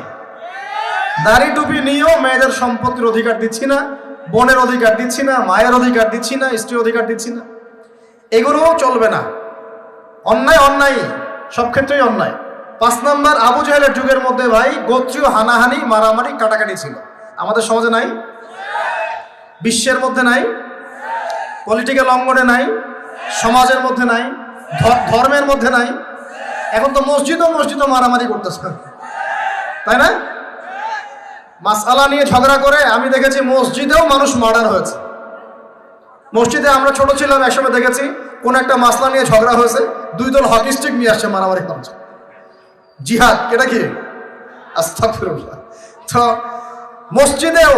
দাড়ি টুপি নিয়েও মেয়েদের সম্পত্তির অধিকার দিচ্ছি না, বোনের অধিকার দিচ্ছি না, মায়ের অধিকার দিচ্ছি না, স্ত্রীর অধিকার দিচ্ছি না। এগুলোও চলবে না। অন্যায় অন্যায়, সব ক্ষেত্রেই অন্যায়। 5 নম্বর, আবু জাহেলের যুগের মধ্যে ভাই গোত্রীয় হানাহানি, মারামারি, কাটাকাটি ছিল। আমাদের সমাজে নাই? বিশ্বের মধ্যে নাই? পলিটিক্যাল অঙ্গনে নাই? সমাজের মধ্যে নাই? ধর্মের মধ্যে নাই? এখন তো মসজিদও মারামারি করতেছে, তাই না? মাসআলা নিয়ে ঝগড়া করে আমি দেখেছি মসজিদেও মানুষ মার্ডার হয়েছে। মসজিদে আমরা ছোট ছিলাম একসময় দেখেছি কোন একটা মাসলা নিয়ে ঝগড়া হয়েছে, 2 দল হকি স্টিক নিয়ে আসছে, মারামারি করছে। জিহাদ, এটা কি? আস্তাগফিরুল্লাহ। তো মসজিদেও,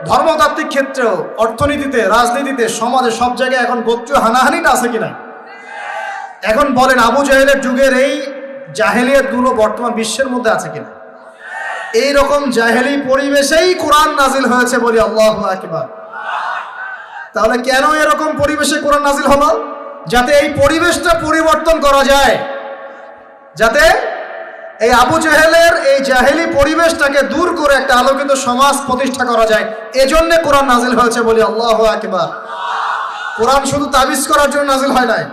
ধর্মতাত্ত্বিক ক্ষেত্রেও, অর্থনীতিতে, রাজনীতিতে, সমাজে, সব জায়গায় এখন গোত্রীয় হানাহানিটা আছে কিনা? এখন বলেন আবু জাহেলের যুগের এই জাহেলিয়াত গুলো বর্তমান বিশ্বের মধ্যে আছে কিনা? এই রকম জাহেলি পরিবেশেই কোরআন নাজিল হয়েছে বলি আল্লাহু আকবার। তাহলে কেন এরকম পরিবেশে কোরআন নাজিল হলো? যাতে এই পরিবেশটা পরিবর্তন করা যায়, যাতে এই আবু জাহেলের এই জাহেলি পরিবেশটাকে দূর করে একটা আলোকিত সমাজ প্রতিষ্ঠা করা যায়। এজন্য কোরআন নাজিল হয়েছে বলি আল্লাহু আকবার। কোরআন শুধু তাবিজ করার জন্য নাজিল হয় নাই,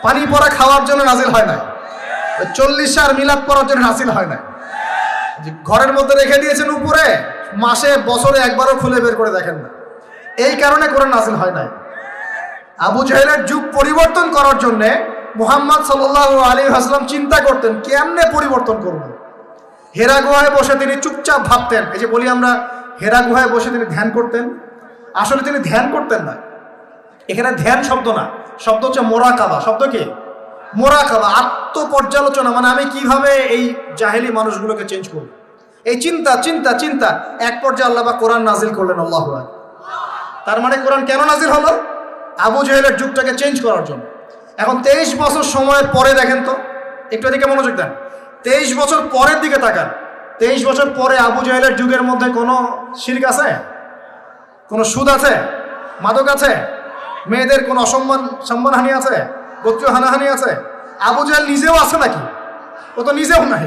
পানি পড়া খাওয়ার জন্য নাজিল হয় নাই, 40 আর মিলাদ পড়ার জন্য নাজিল হয় নাই। ঘরের মধ্যে রেখে দিয়েছেন উপরে, মাসে বছরে একবারও খুলে বের করে দেখেন না, এই কারণে কোরআন নাজিল হয় নাই। আবু জাহেলের যুগ পরিবর্তন করার জন্য মুহাম্মদ সাল্লাল্লাহু আলাইহি ওয়াসাল্লাম চিন্তা করতেন কেমনে পরিবর্তন করব। হেরা গুহায় বসে তিনি চুপচাপ ভাবতেন। এই যে বলি আমরা হেরা গুহায় বসে তিনি ধ্যান করতেন, আসলে তিনি ধ্যান করতেন না। এখানে ধ্যান শব্দ না, শব্দ হচ্ছে মোরাকাবা। শব্দ কি? মোরাকাবা, আত্মপর্যালোচনা। মানে আমি কিভাবে এই জাহেলি মানুষগুলোকে চেঞ্জ করব, এই চিন্তা চিন্তা চিন্তা। এক পর্যায়ে আল্লাহ পাক কোরআন নাজিল করলেন। আল্লাহু আকবার। তার মানে কোরআন কেন নাজিল হলো? আবু জাহেলের যুগটাকে চেঞ্জ করার জন্য। এখন 23 বছর সময়ের পরে দেখেন তো, একটু এদিকে মনোযোগ দেন। 23 বছর পরের দিকে তাকান। 23 বছর পরে আবু জাহেলের যুগের মধ্যে কোনো শিরক আছে? কোনো সুদ আছে? মাদক আছে? মেয়েদের কোনো সম্মানহানি আছে? গোত্রীয় হানাহানি আছে? আবু জাহেল নিজেও আছে নাকি? ও তো নিজেও নাই।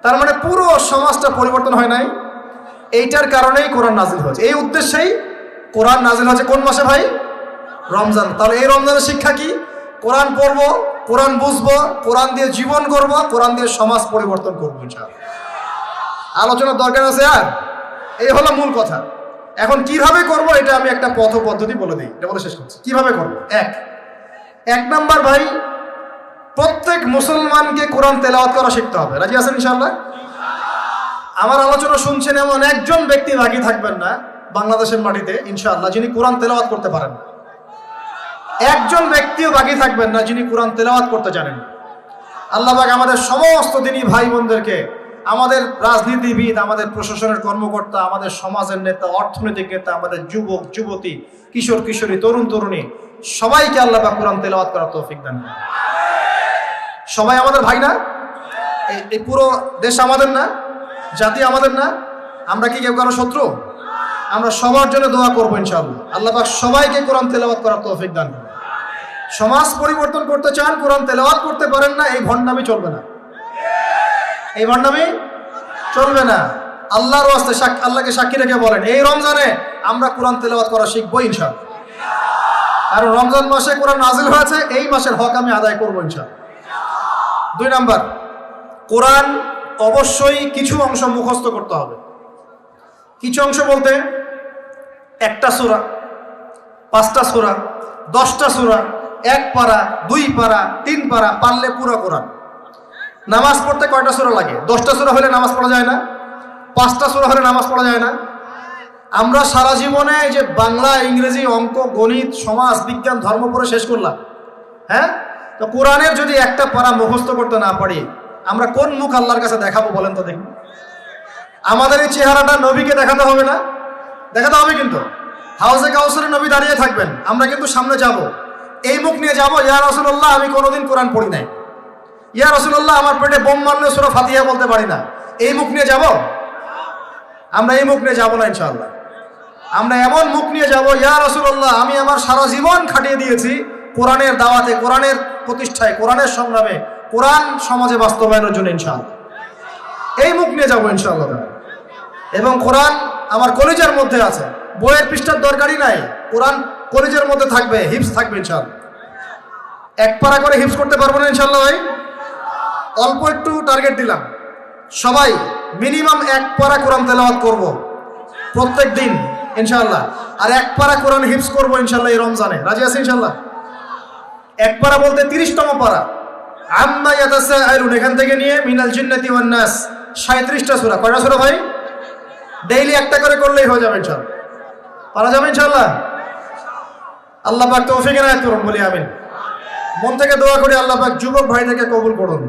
তার মানে পুরো সমাজটা পরিবর্তন হয় নাই। এইটার কারণেই কোরআন নাজিল হয়েছে, এই উদ্দেশ্যেই কোরআন নাজিল হয়েছে। কোন মাসে ভাই? রমজান। তাহলে এই রমজানের শিক্ষা কি? কোরআন পড়বো, কোরআন বুঝবো, কোরআন দিয়ে জীবন করব, কোরআন দিয়ে সমাজ পরিবর্তন করবো ইনশাআল্লাহ। আলোচনার দরকার আছে আর? এই হলো মূল কথা। এখন কিভাবে করব এটা আমি একটা পদ্ধতি বলে দিই, এটা বলে শেষ করছি। কিভাবে করব? এক নাম্বার ভাই, প্রত্যেক মুসলমানকে কোরআন তেলাওয়াত করা শিখতে হবে। রাজি আছেন ইনশাআল্লাহ? আমার আলোচনা শুনছেন এমন একজন ব্যক্তি বাকি থাকবেন না বাংলাদেশের মাটিতে ইনশাআল্লাহ যিনি কোরআন তেলাওয়াত করতে পারেন না। একজন ব্যক্তিও বাকি থাকবেন না যিনি কোরআন তেলাওয়াত করতে জানেন। আল্লাহ পাক আমাদের সমস্ত দিনী ভাই বোনদেরকে, আমাদের রাজনীতিবিদ, আমাদের প্রশাসনের কর্মকর্তা, আমাদের সমাজের নেতা, অর্থনৈতিক নেতা, আমাদের যুবক যুবতী, কিশোর কিশোরী, তরুণ তরুণী, সবাইকে আল্লাহ পাক কোরআন তেলাওয়াত করার তৌফিক দান করুন। সবাই আমাদের ভাই না? এই পুরো দেশ আমাদের না? জাতি আমাদের না? আমরা কি কেউ কারো শত্রু? আমরা সবার জন্য দোয়া করবো ইনশাআল্লাহ। আল্লাহ পাক সবাইকে কোরআন তেলাওয়াত করার তৌফিক দান করুন। সমাজ পরিবর্তন করতে চান, কোরআন তেলাওয়াত করতে পারেন না, এই ভণ্ডামি চলবে না, এই ভণ্ডামি চলবে না। আল্লাহর ওয়াস্তে আল্লাহকে সাক্ষী রেখে বলেন, এই রমজানে আমরা কোরআন তেলাওয়াত করা শিখবো ইনশাআল্লাহ। কারণ রমজান মাসে কোরআন নাজিল হয়েছে, এই মাসের হক আমি আদায় করবো ইনশাআল্লাহ। 2 নাম্বার, কোরআন অবশ্যই কিছু অংশ মুখস্থ করতে হবে। কিছু অংশ বলতে 1টা সূরা, 5টা সূরা, 10টা সূরা, 1 পারা, 2 পারা, 3 পারা, পারলে পুরো কোরআন। নামাজ পড়তে কয়টা সূরা লাগে? 10টা সূরা হলে নামাজ পড়া যায় না? 5টা সূরা হলে নামাজ পড়া যায় না? আমরা সারা জীবনে এই যে বাংলা, ইংরেজি, অঙ্ক, গণিত, সমাজ, বিজ্ঞান, ধর্ম পড়ে শেষ করলাম, হ্যাঁ? তো কোরআনের যদি একটা পারা মুখস্থ করতে না পারি, আমরা কোন মুখ আল্লাহর কাছে দেখাবো বলেন তো দেখুন। আমাদের এই চেহারাটা নবীকে দেখাতে হবে না? দেখাতে হবে। কিন্তু হাউজে কাউসারে নবী দাঁড়িয়ে থাকবেন, আমরা কিন্তু সামনে যাব, এই মুখ নিয়ে যাব, ইয়া রাসূলুল্লাহ আমি কোনোদিন কোরআন পড়ি নাই। ইয়া রাসূলুল্লাহ আমার পেটে বোম মারলে সূরা ফাতিহা বলতে পারি না, এই মুখ নিয়ে যাব? আমরা এই মুখ নিয়ে যাব না ইনশাআল্লাহ। আমরা এমন মুখ নিয়ে যাব, ইয়া রাসূলুল্লাহ আমি আমার সারা জীবন খাটিয়ে দিয়েছি কোরআনের দাওয়াতে, কোরআনের প্রতিষ্ঠায়, কোরআনের সংগ্রামে, কোরআন সমাজে বাস্তবায়নের জন্য ইনশাআল্লাহ। এই মুখ নিয়ে যাব ইনশাআল্লাহ। এবং কোরআন আমার কলিজার মধ্যে আছে, বইয়ের পৃষ্ঠার দরকারই নাই, কোরআন কলিজার মধ্যে থাকবে, হিফজ থাকবে ইনশাআল্লাহ। এক পারা করে হিফজ করতে পারবো না ইনশাআল্লাহ ভাই? অল্প একটু টার্গেট দিলাম, সবাই মিনিমাম এক পারা কোরআন তেলাওয়াত করব প্রত্যেক দিন ইনশাআল্লাহ। আর এক পারা কোরআন হিফজ করব ইনশাআল্লাহ এই রমজানে। রাজি আছি ইনশাআল্লাহ? এক পারা বলতে 30তম পারা, আম্মা ইয়াতাসাআলুন এখান থেকে নিয়ে মিনাল জিন্নাতি ওয়ান নাস, 37টা সূরা। কয়টা সূরা ভাই? ডেইলি একটা করে করলেই হয়ে যাবে ইনশাআল্লাহ। পারা যাবে ইনশাআল্লাহ? আল্লাহ পাক তৌফিক এনায়েত করুন, বলি আমিন। মন থেকে দোয়া করি আল্লাহ পাক যুবক ভাইদেরকে কবুল করুন।